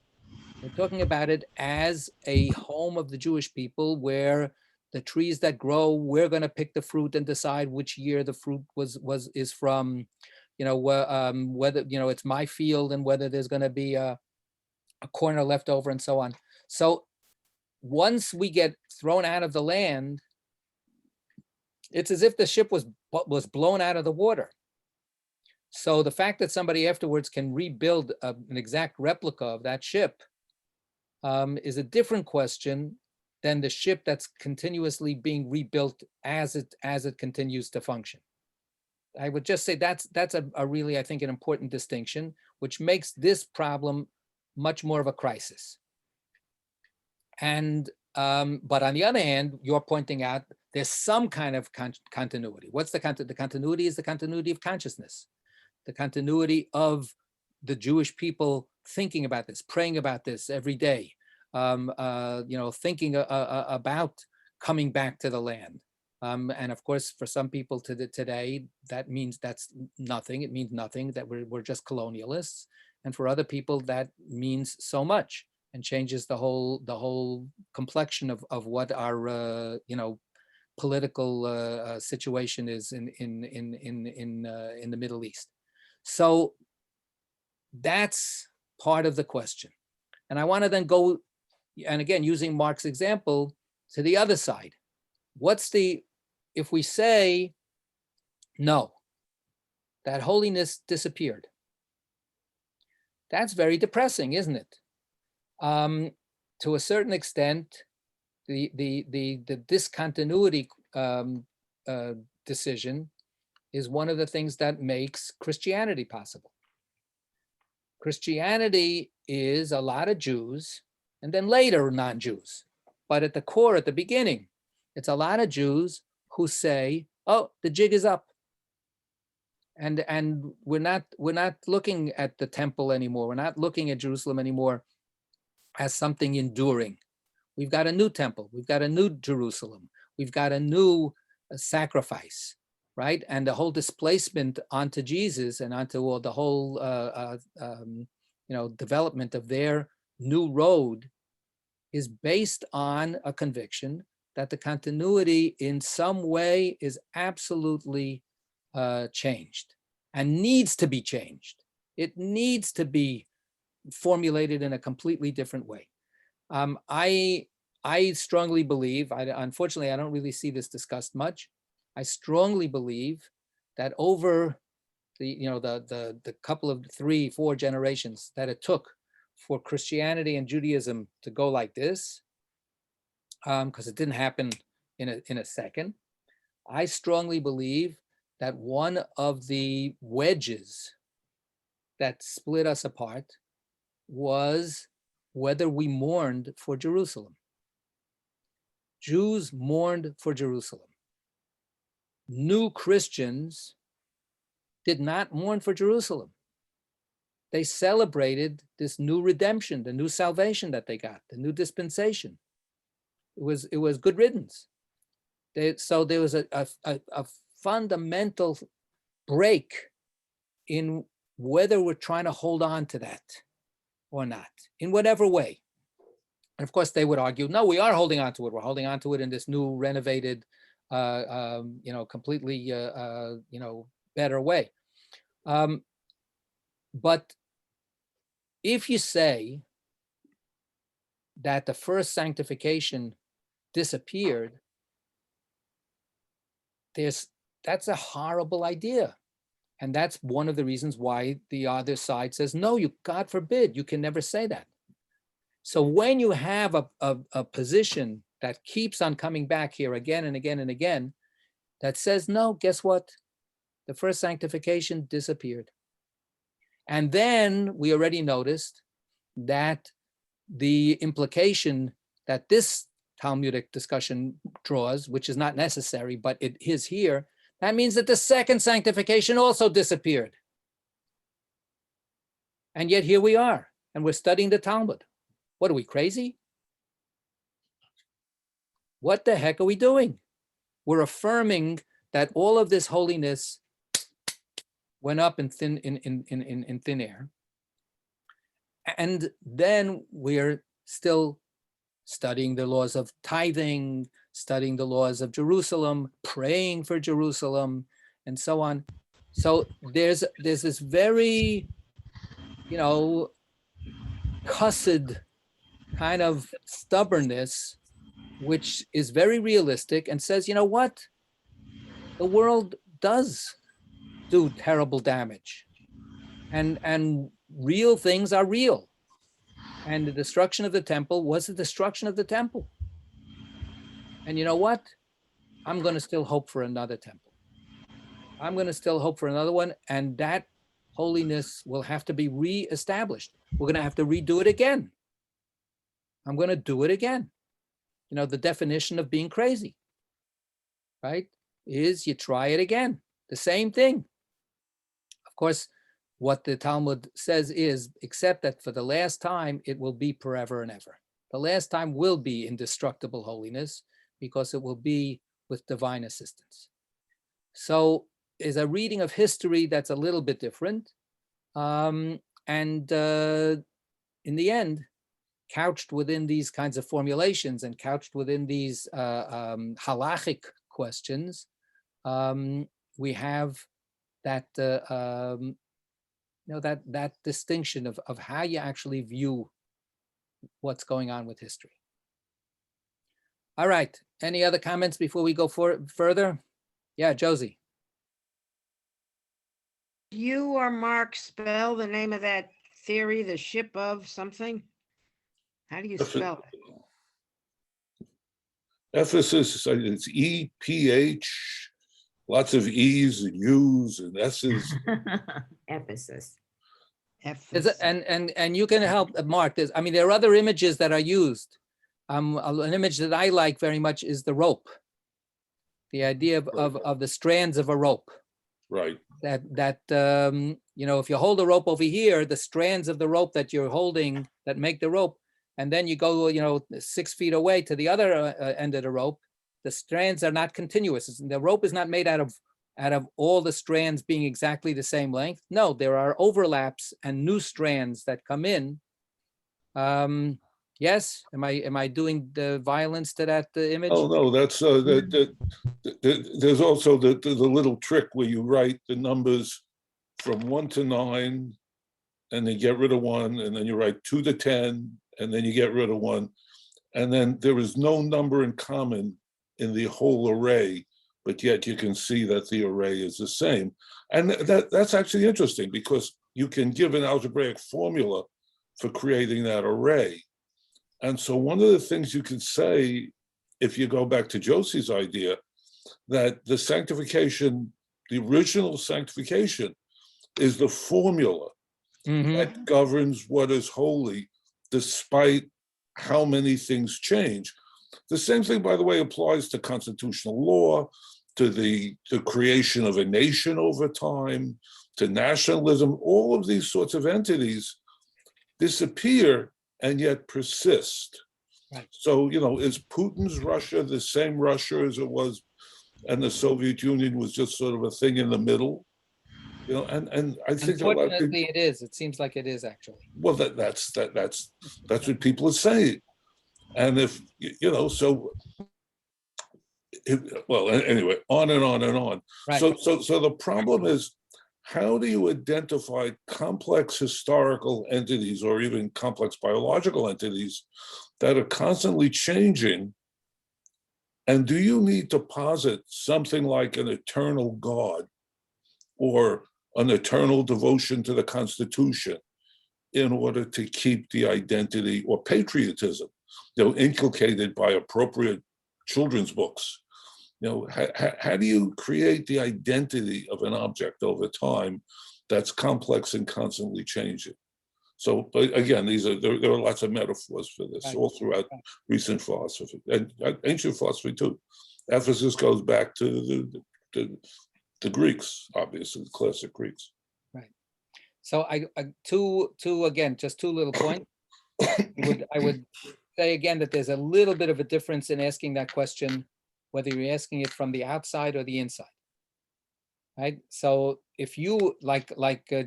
We're talking about it as a home of the Jewish people, where the trees that grow, we're going to pick the fruit and decide which year the fruit is from, whether it's my field and whether there's going to be a corner left over and so on. So once we get thrown out of the land, it's as if the ship was blown out of the water. So the fact that somebody afterwards can rebuild an exact replica of that ship is a different question than the ship that's continuously being rebuilt as it continues to function. I would just say that's a really, I think, an important distinction, which makes this problem much more of a crisis. And but on the other hand, you're pointing out there's some kind of continuity. What's the continuity? The continuity is the continuity of consciousness, the continuity of the Jewish people thinking about this, praying about this every day, thinking about coming back to the land. And of course, for some people today, that means that's nothing. It means nothing, that we're just colonialists. And for other people, that means so much and changes the whole complexion of what our political situation is in the Middle East. So that's part of the question. And I want to then go, and again, using Mark's example, to the other side. If we say, no, that holiness disappeared, that's very depressing, isn't it? To a certain extent, the discontinuity decision is one of the things that makes Christianity possible. Christianity is a lot of Jews and then later non-Jews. But at the core, at the beginning, it's a lot of Jews who say, oh, the jig is up. And we're not looking at the temple anymore. We're not looking at Jerusalem anymore as something enduring. We've got a new temple. We've got a new Jerusalem. We've got a new sacrifice, right? And the whole displacement onto Jesus and onto the whole, development of their new road is based on a conviction that the continuity in some way is absolutely changed and needs to be changed. It needs to be formulated in a completely different way. I strongly believe, unfortunately, I don't really see this discussed much. I strongly believe that over the couple of 3-4 generations that it took for Christianity and Judaism to go like this, because it didn't happen in a second, I strongly believe that one of the wedges that split us apart was whether we mourned for Jerusalem. Jews mourned for Jerusalem. New Christians did not mourn for Jerusalem. They celebrated this new redemption, the new salvation that they got, the new dispensation. It was good riddance. So there was a fundamental break in whether we're trying to hold on to that or not, in whatever way. And of course, they would argue, no, we are holding on to it. We're holding on to it in this new renovated, completely, better way. But if you say that the first sanctification disappeared, that's a horrible idea. And that's one of the reasons why the other side says, no, God forbid, you can never say that. So when you have a position that keeps on coming back here again and again and again, that says, no, guess what? The first sanctification disappeared. And then we already noticed that the implication that this Talmudic discussion draws, which is not necessary, but it is here, that means that the second sanctification also disappeared. And yet here we are, and we're studying the Talmud. What are we, crazy? What the heck are we doing? We're affirming that all of this holiness went up in thin air. And then we're still studying the laws of tithing, studying the laws of Jerusalem, praying for Jerusalem, and so on. So there's this very, cussed kind of stubbornness, which is very realistic and says, you know what? The world does do terrible damage, and real things are real. And the destruction of the temple was the destruction of the temple. And you know what? I'm going to still hope for another temple. I'm going to still hope for another one. And that holiness will have to be reestablished. We're going to have to redo it again. I'm going to do it again. The definition of being crazy, right, is you try it again. The same thing. Of course, what the Talmud says is, except that for the last time, it will be forever and ever. The last time will be indestructible holiness, because it will be with divine assistance. So is a reading of history that's a little bit different. And in the end, couched within these kinds of formulations and couched within these halachic questions, we have that that distinction of how you actually view what's going on with history. All right. Any other comments before we go further? Yeah, Josie. You or Mark spell the name of that theory, the ship of something? How do you Eph- spell it? Ephesus, it's E-P-H, lots of E's and U's and S's. Ephesus. And you can help Mark this. I mean, there are other images that are used. An image that I like very much is the rope. The idea of the strands of a rope. Right. That you know, if you hold a rope over here, the strands of the rope that you're holding that make the rope, and then you go, you know, 6 feet away to the other end of the rope, the strands are not continuous. The rope is not made out of all the strands being exactly the same length. No, there are overlaps and new strands that come in. Yes, am I doing the violence to that image? Oh, no, that's, there's also the little trick where you write the numbers from 1 to 9, and then get rid of 1, and then you write 2 to 10, and then you get rid of 1. And then there is no number in common in the whole array, but yet you can see that the array is the same. And that's actually interesting, because you can give an algebraic formula for creating that array. And so one of the things you could say, if you go back to Josie's idea, that the sanctification, the original sanctification, is the formula that governs what is holy, despite how many things change. The same thing, by the way, applies to constitutional law, to the creation of a nation over time, to nationalism. All of these sorts of entities disappear and yet persist. Right. So, you know, is Putin's Russia the same Russia as it was, and the Soviet Union was just sort of a thing in the middle? You know, and I think Unfortunately, it is. It seems like it is actually. well, that's what people are saying. And if you know, so well, anyway, on and on and on. Right. So the problem is, how do you identify complex historical entities or even complex biological entities that are constantly changing? And do you need to posit something like an eternal God or an eternal devotion to the Constitution in order to keep the identity or patriotism, you know, inculcated by appropriate children's books? You know, how do you create the identity of an object over time that's complex and constantly changing? So again, there are lots of metaphors for this all throughout recent philosophy and ancient philosophy too. Ephesus goes back to the Greeks, obviously, the classic Greeks. Right. So again, just 2 little points. I would say again that there's a little bit of a difference in asking that question, whether you're asking it from the outside or the inside. Right. So if you like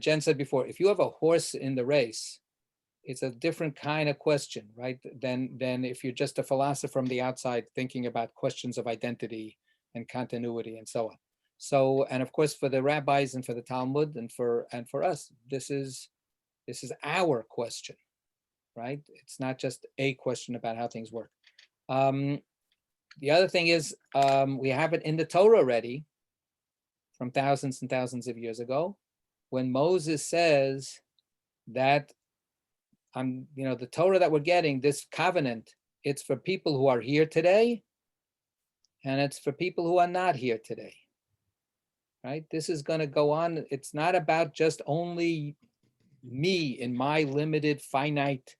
Jen said before, if you have a horse in the race, it's a different kind of question, right? Than if you're just a philosopher from the outside thinking about questions of identity and continuity and so on. So, and of course, for the rabbis and for the Talmud and for us, this is our question, right? It's not just a question about how things work. The other thing is we have it in the Torah already from thousands and thousands of years ago, when Moses says that you know, the Torah that we're getting, this covenant, it's for people who are here today, and it's for people who are not here today. Right? This is going to go on. It's not about just only me in my limited, finite,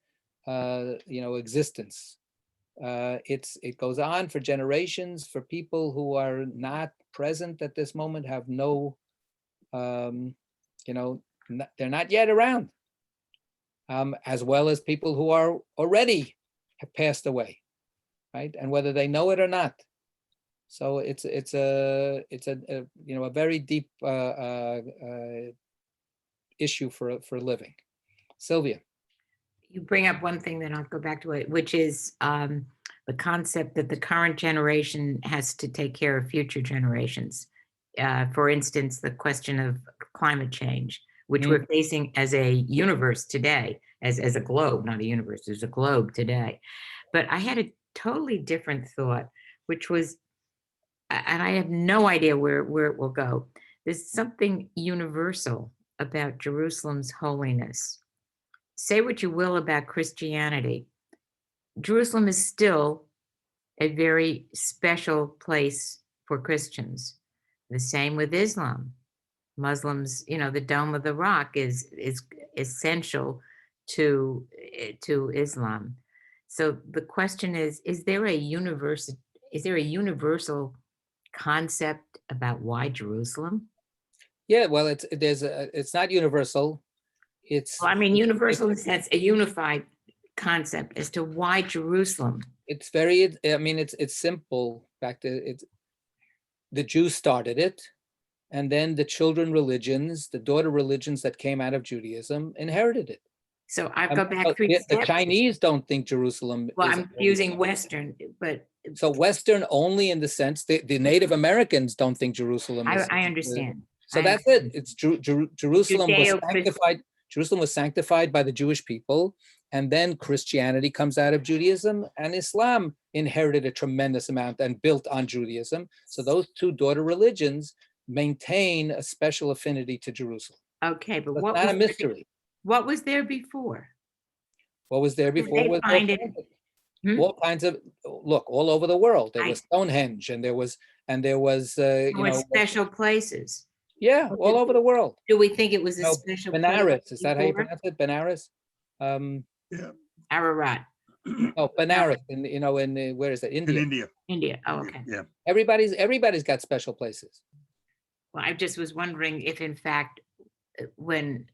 you know, existence. It goes on for generations, for people who are not present at this moment, have no, you know, they're not yet around, as well as people who are already have passed away, right? And whether they know it or not. So it's a you know, a very deep issue for living. Sylvia. You bring up one thing, then I'll go back to it, which is the concept that the current generation has to take care of future generations. For instance, the question of climate change, which we're facing as a universe today, as a globe, not a universe, there's a globe today. But I had a totally different thought, which was, and I have no idea where it will go. There's something universal about Jerusalem's holiness. Say what you will about Christianity, Jerusalem is still a very special place for Christians. The same with Islam. Muslims, the Dome of the Rock is essential to Islam. So the question is there a universal concept about why Jerusalem? Yeah, well, it's not universal. It's Well, I mean, universal in the sense, a unified concept as to why Jerusalem. it's very, I mean, it's simple. In fact, the Jews started it, and then the children religions, the daughter religions that came out of Judaism inherited it. So I've got back three The steps. Chinese don't think Jerusalem Well, is. I'm using Western, but So Western only in the sense that the Native Americans don't think Jerusalem is. I understand. So I that's it. It's Jerusalem was Judeo-Christ- sanctified. Jerusalem was sanctified by the Jewish people, and then Christianity comes out of Judaism, and Islam inherited a tremendous amount and built on Judaism. So those two daughter religions maintain a special affinity to Jerusalem. Okay, but It's what not was a mystery. what was there before? What was there Did before they was find it? Hmm? all kinds of, look, all over the world. There I- was Stonehenge, and there was With special places. yeah, all over the world. Do we think it was a No, special place Benares, is that how you before? pronounce it? Benares? Ararat, No, Benares, in, where is that? In India. India. India. Oh, okay. Yeah. Everybody's got special places. Well, I just was wondering if in fact, when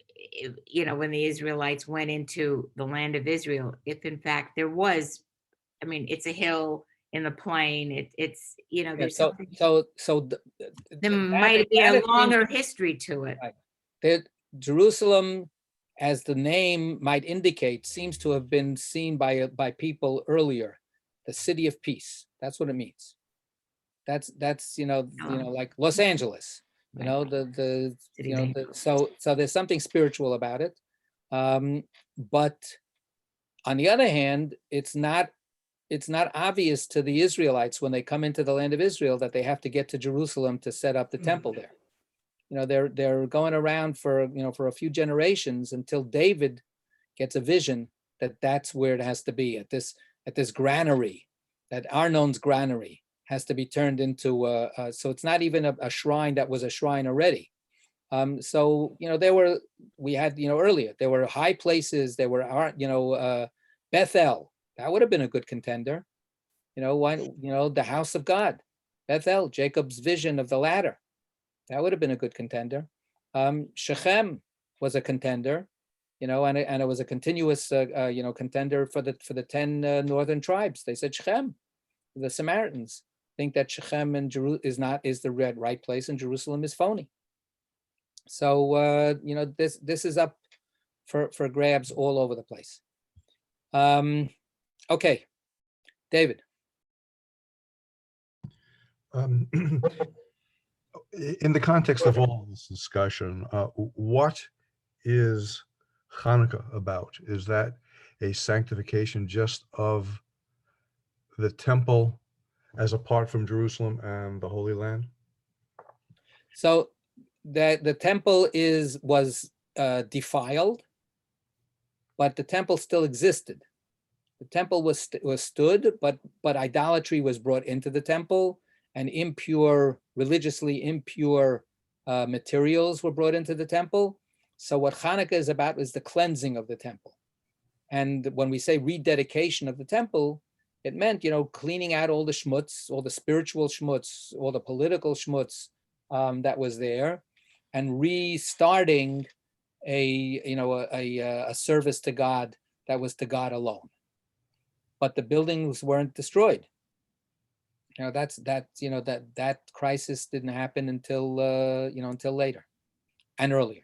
the Israelites went into the land of Israel, if in fact there was, I mean, it's a hill in the plain, it's, Yeah, there's so, something, that- there might be that a is longer history to it. Right. that Jerusalem, as the name might indicate, seems to have been seen by people earlier, the city of peace. That's what it means. That's like Los Angeles. Right. City So there's something spiritual about it. But on the other hand, it's not obvious to the Israelites when they come into the land of Israel that they have to get to Jerusalem to set up the temple there. They're going around for a few generations until David gets a vision that that's where it has to be, at this granary, that Arnon's granary has to be turned into so it's not even a shrine that was a shrine already. We had earlier, there were high places, there were Bethel, that would have been a good contender. The house of God, Bethel, Jacob's vision of the ladder, that would have been a good contender. Shechem was a contender, and it was a continuous contender for the 10 northern tribes. They said Shechem. The Samaritans think that Shechem is the right place, and Jerusalem is phony. So this is up for grabs all over the place. Okay, David. In the context of all this discussion, what is Hanukkah about? Is that a sanctification just of the temple as apart from Jerusalem and the Holy Land? So the temple was defiled, but the temple still existed. The temple was stood, but idolatry was brought into the temple, and religiously impure materials were brought into the temple. So what Hanukkah is about is the cleansing of the temple. And when we say rededication of the temple, it meant, cleaning out all the schmutz, all the spiritual schmutz, all the political schmutz that was there, and restarting a service to God that was to God alone. But the buildings weren't destroyed. That crisis didn't happen until later and earlier,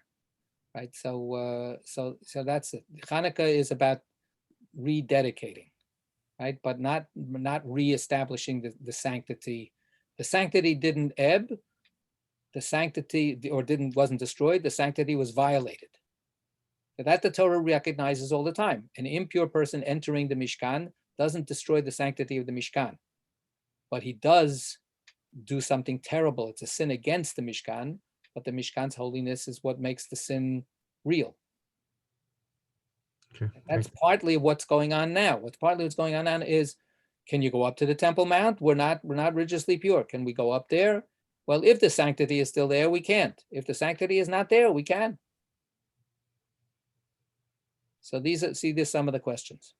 right? So that's it. Hanukkah is about rededicating, right? But not reestablishing the sanctity. The sanctity didn't ebb. The sanctity wasn't destroyed. The sanctity was violated. That the Torah recognizes all the time. An impure person entering the Mishkan doesn't destroy the sanctity of the Mishkan, but he does do something terrible. It's a sin against the Mishkan, but the Mishkan's holiness is what makes the sin real. Okay, That's thank partly what's going on now. What's going on now is, can you go up to the Temple Mount? We're not religiously pure. Can we go up there? Well, if the sanctity is still there, we can't. If the sanctity is not there, we can. So these are some of the questions.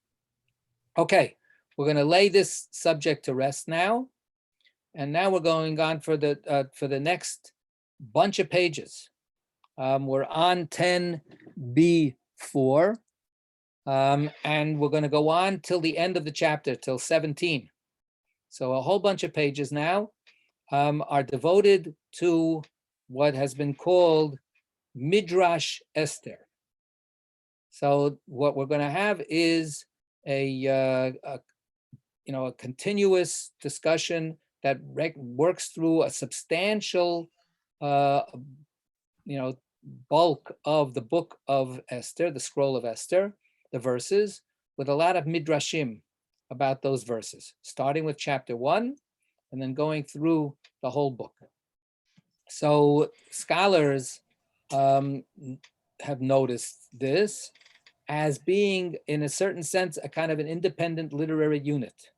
Okay, we're going to lay this subject to rest now. And now we're going on for the next bunch of pages. We're on 10b4. And we're going to go on till the end of the chapter, till 17. So a whole bunch of pages now are devoted to what has been called Midrash Esther. So what we're going to have is a continuous discussion that works through a substantial bulk of the book of Esther, the scroll of Esther, the verses, with a lot of midrashim about those verses, starting with chapter 1 and then going through the whole book. So scholars have noticed this as being, in a certain sense, a kind of an independent literary unit.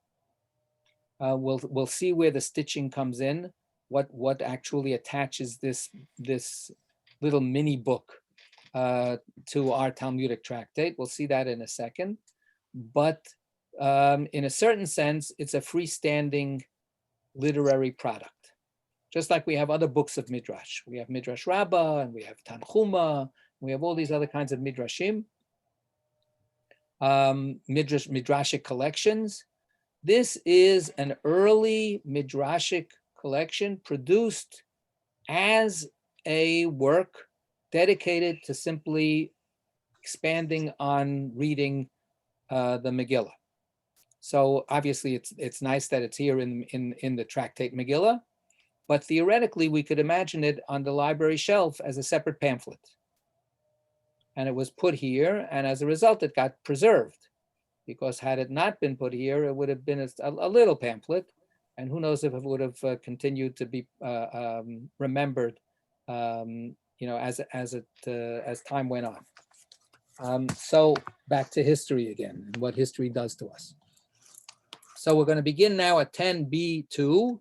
We'll see where the stitching comes in, what actually attaches this little mini book to our Talmudic tractate. We'll see that in a second. But in a certain sense, it's a freestanding literary product. Just like we have other books of Midrash. We have Midrash Rabbah, and we have Tanchuma, we have all these other kinds of Midrashim, Midrashic collections. This is an early Midrashic collection produced as a work dedicated to simply expanding on reading the Megillah. So obviously it's nice that it's here in the tractate Megillah, but theoretically we could imagine it on the library shelf as a separate pamphlet. And it was put here, and as a result it got preserved, because had it not been put here, it would have been a little pamphlet, and who knows if it would have continued to be remembered as time went on. So back to history again, and what history does to us. So we're going to begin now at 10b2.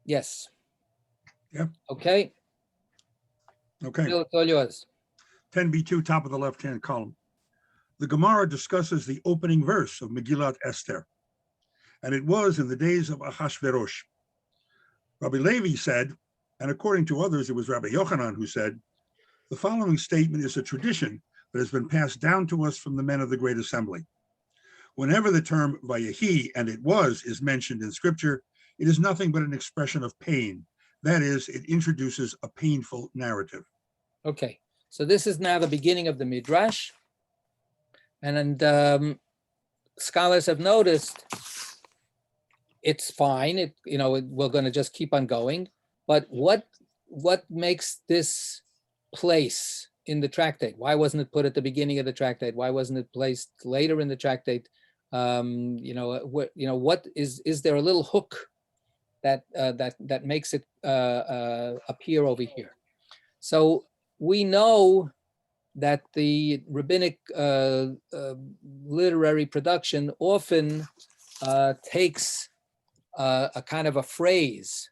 Yes. Yep. Okay. Okay. Bill, it's all yours. 10b2, top of the left-hand column. The Gemara discusses the opening verse of Megillat Esther. And it was in the days of Ahashverosh. Rabbi Levi said, and according to others, it was Rabbi Yochanan who said, the following statement is a tradition that has been passed down to us from the men of the Great Assembly. Whenever the term Vayehi, and it was, is mentioned in scripture, it is nothing but an expression of pain. That is, it introduces a painful narrative. Okay, so this is now the beginning of the Midrash. And scholars have noticed it's fine. We're going to just keep on going. But what makes this place in the tractate? Why wasn't it put at the beginning of the tractate? Why wasn't it placed later in the tractate? What is there a little hook that makes it appear over here? So we know that the rabbinic literary production often takes a kind of a phrase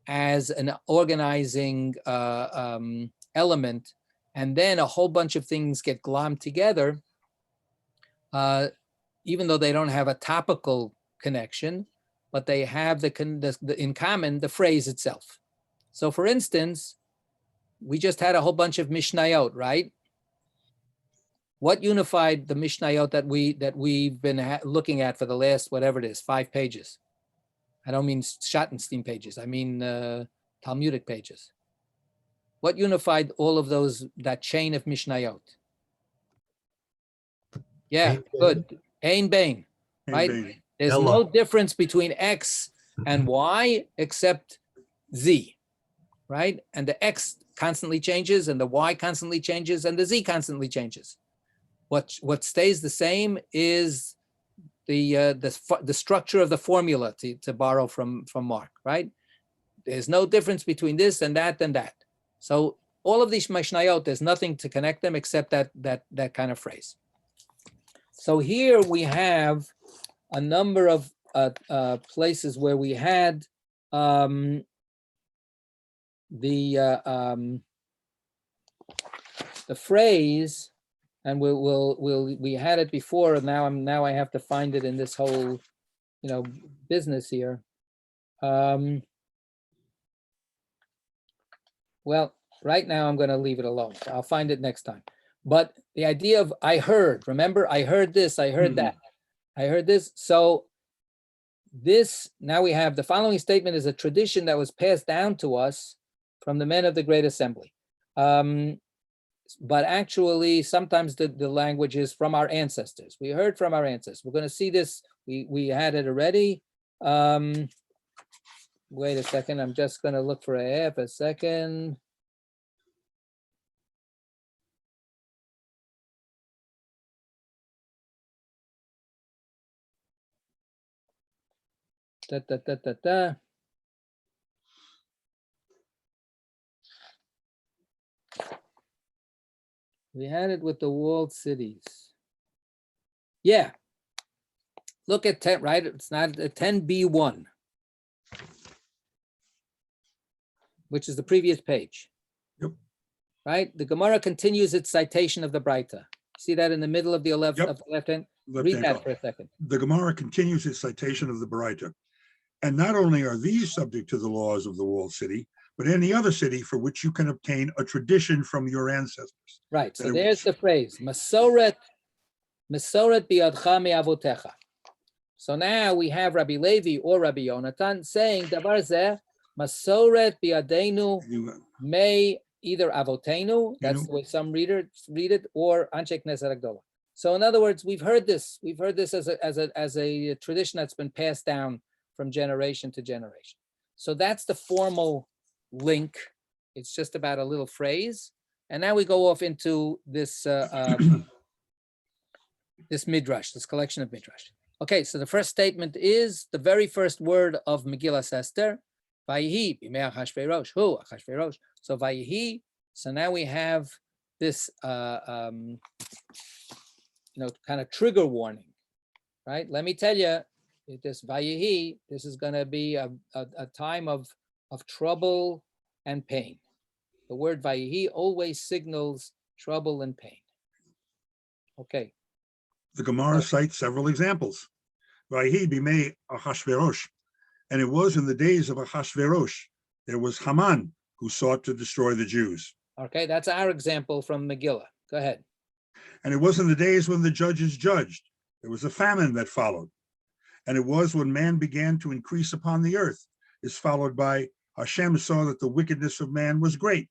as an organizing element, and then a whole bunch of things get glommed together, even though they don't have a topical connection, but they have in common the phrase itself. So for instance, we just had a whole bunch of Mishnayot, right? What unified the Mishnayot that we've been looking at for the last, whatever it is, 5 pages? I don't mean Schottenstein pages. I mean Talmudic pages. What unified all of that chain of Mishnayot? Yeah, Ein good. Ein Bain, right? Bain. There's Ella. no difference between X and Y except Z, right? And the X constantly changes, and the Y constantly changes, and the Z constantly changes. What stays the same is the structure of the formula, to borrow from Mark, right? There's no difference between this and that and that. So all of these Mishnayot, there's nothing to connect them except that kind of phrase. So here we have a number of places where we had the phrase, and we had it before, and now I have to find it in this whole, business here. Well, right now I'm going to leave it alone. I'll find it next time. But the idea of I heard, remember, I heard this, I heard that, I heard this. So this, now we have the following statement is a tradition that was passed down to us from the men of the Great Assembly. But actually, sometimes the language is from our ancestors. We heard from our ancestors. We're going to see this. We had it already. Wait a second. I'm just going to look for a half a second. Da, da, da, da, da. We had it with the walled cities. Yeah. Look at 10, right? It's not 10b1, which is the previous page. Yep. Right? The Gemara continues its citation of the Braita. See that in the middle of the left Yep. of the left hand? Left Read hand that column. for a second. The Gemara continues its citation of the Baraita. And not only are these subject to the laws of the walled city, but any other city for which you can obtain a tradition from your ancestors. Right. That So it there's was- the phrase, Masoret biadcha me'avotecha. So now we have Rabbi Levi or Rabbi Yonatan saying, Davar zeh, Masoret biadenu You- may either avotenu, that's know- the way some readers read it, or Anshe Knesset Agdola. So in other words, we've heard this as a tradition that's been passed down from generation to generation. So that's the formal link. It's just about a little phrase. And now we go off into this this midrash, this collection of midrash. Okay, so the first statement is the very first word of Megillas Esther, Vayihi b'mei Achashverosh, hu Achashverosh. So Vayihi. So now we have this, kind of trigger warning, right? Let me tell you, this Vayihi, this is going to be a time of trouble and pain. The word Vayihi always signals trouble and pain. Okay. The Gemara cites several examples. Vayihi b'mei Achashverosh. And it was in the days of Achashverosh. There was Haman who sought to destroy the Jews. Okay, that's our example from Megillah. Go ahead. And it was in the days when the judges judged. There was a famine that followed. And it was when man began to increase upon the earth, is followed by Hashem saw that the wickedness of man was great.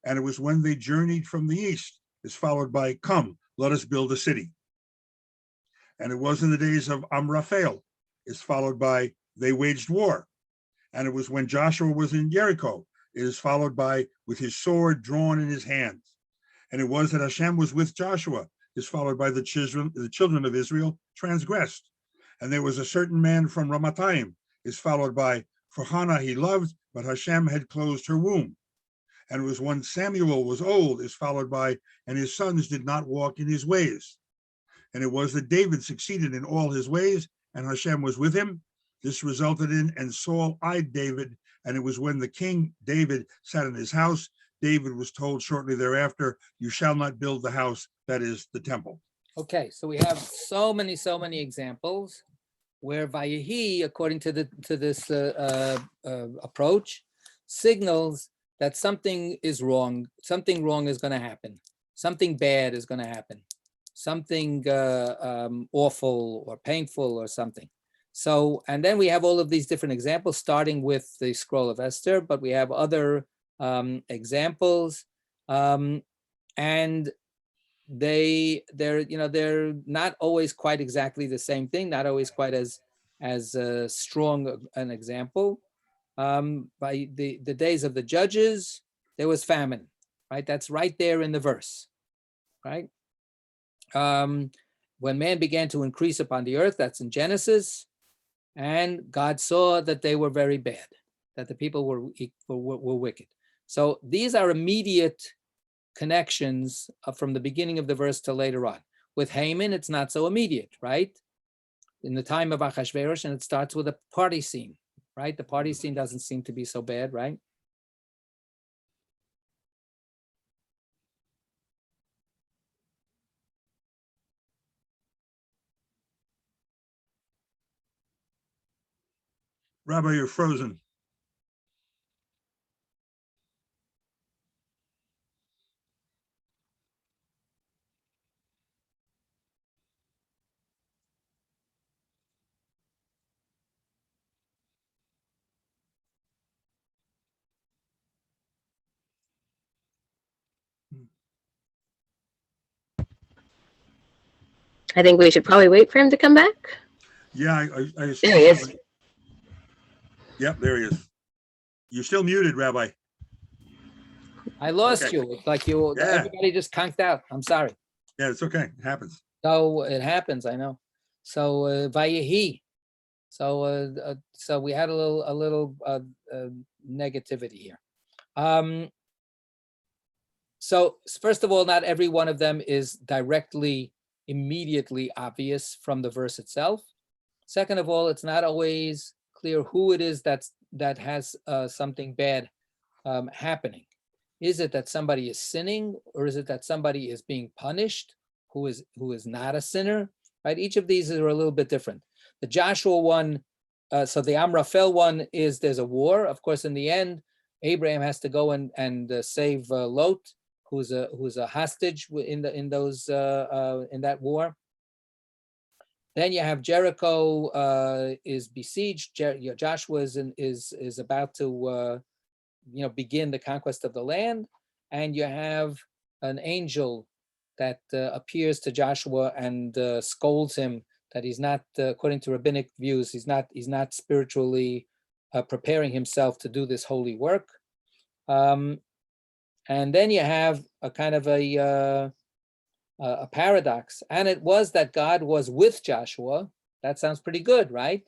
And it was when they journeyed from the east, is followed by, come, let us build a city. And it was in the days of Amraphel, is followed by, they waged war. And it was when Joshua was in Jericho, it is followed by, with his sword drawn in his hands. And it was that Hashem was with Joshua, is followed by the children of Israel transgressed. And there was a certain man from Ramatayim, is followed by, for Hannah he loved, but Hashem had closed her womb. And it was when Samuel was old, is followed by, and his sons did not walk in his ways. And it was that David succeeded in all his ways, and Hashem was with him. This resulted in, and Saul eyed David, and it was when the king David sat in his house, David was told shortly thereafter, you shall not build the house, that is the temple. Okay, so we have so many examples where Vayihi, according to this approach, signals that something is wrong. Something wrong is going to happen. Something bad is going to happen. Something awful or painful or something. So, and then we have all of these different examples, starting with the scroll of Esther, but we have other examples, and they're not always quite exactly the same thing, not always quite as strong an example. By the days of the judges, there was famine, right? That's right there in the verse, right? When man began to increase upon the earth, that's in Genesis, and God saw that they were very bad, that the people were wicked. So these are immediate connections from the beginning of the verse to later on. With Haman, it's not so immediate, right? In the time of Achashverosh, and it starts with a party scene, right? The party scene doesn't seem to be so bad, right? Rabbi, you're frozen. I think we should probably wait for him to come back. Yeah, I assume. There he is. so. Yep, there he is. You're still muted, Rabbi. I lost Okay. you. It's like you, Yeah. everybody just conked out. I'm sorry. Yeah, it's okay. It happens. So it happens, I know. So Vayehi. So we had a little negativity here. So first of all, not every one of them is directly, immediately obvious from the verse itself. Second of all, it's not always clear who it is that has something bad happening. Is it that somebody is sinning, or is it that somebody is being punished who is not a sinner? Right? Each of these are a little bit different. The Joshua one, so the Amraphel one is there's a war. Of course, in the end, Abraham has to go and save Lot, who's a hostage in that war. Then you have Jericho is besieged. Joshua is about to begin the conquest of the land, and you have an angel that appears to Joshua and scolds him that he's not, according to rabbinic views, he's not spiritually preparing himself to do this holy work. And then you have a kind of a paradox, and it was that God was with Joshua. That sounds pretty good, right?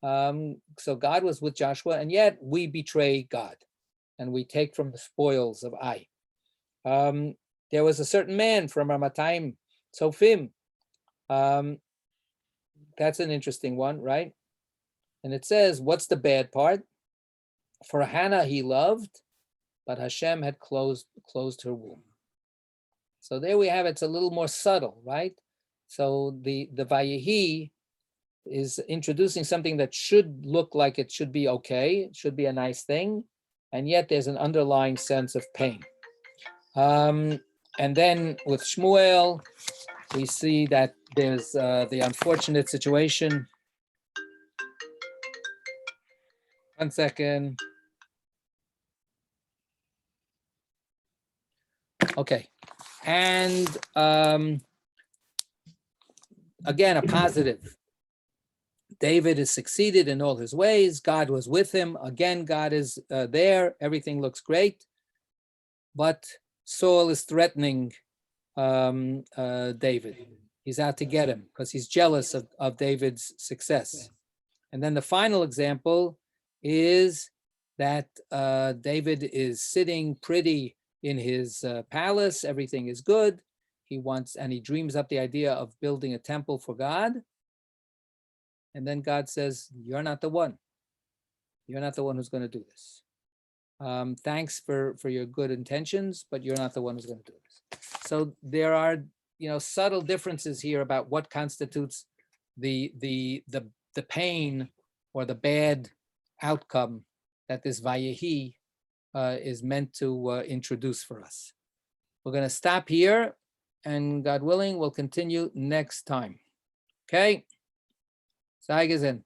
So God was with Joshua, and yet we betray God, and we take from the spoils of Ai. There was a certain man from Ramatayim, Tzofim. That's an interesting one, right? And it says, what's the bad part? For Hannah he loved, but Hashem had closed her womb. So there we have it. It's a little more subtle, right? So the Vayehi is introducing something that should look like it should be okay, it should be a nice thing, and yet there's an underlying sense of pain. And then with Shmuel, we see that there's the unfortunate situation. One second. Okay. And again, a positive. David has succeeded in all his ways. God was with him. Again, God is there. Everything looks great. But Saul is threatening David. He's out to get him because he's jealous of David's success. And then the final example is that David is sitting pretty in his palace. Everything is good. He dreams up the idea of building a temple for God. And then God says, you're not the one. You're not the one who's going to do this. Thanks for your good intentions, but you're not the one who's going to do this. So there are, subtle differences here about what constitutes the pain or the bad outcome that this Vayehi is meant to introduce for us. We're going to stop here, and God willing, we'll continue next time. Okay? Sei gesund.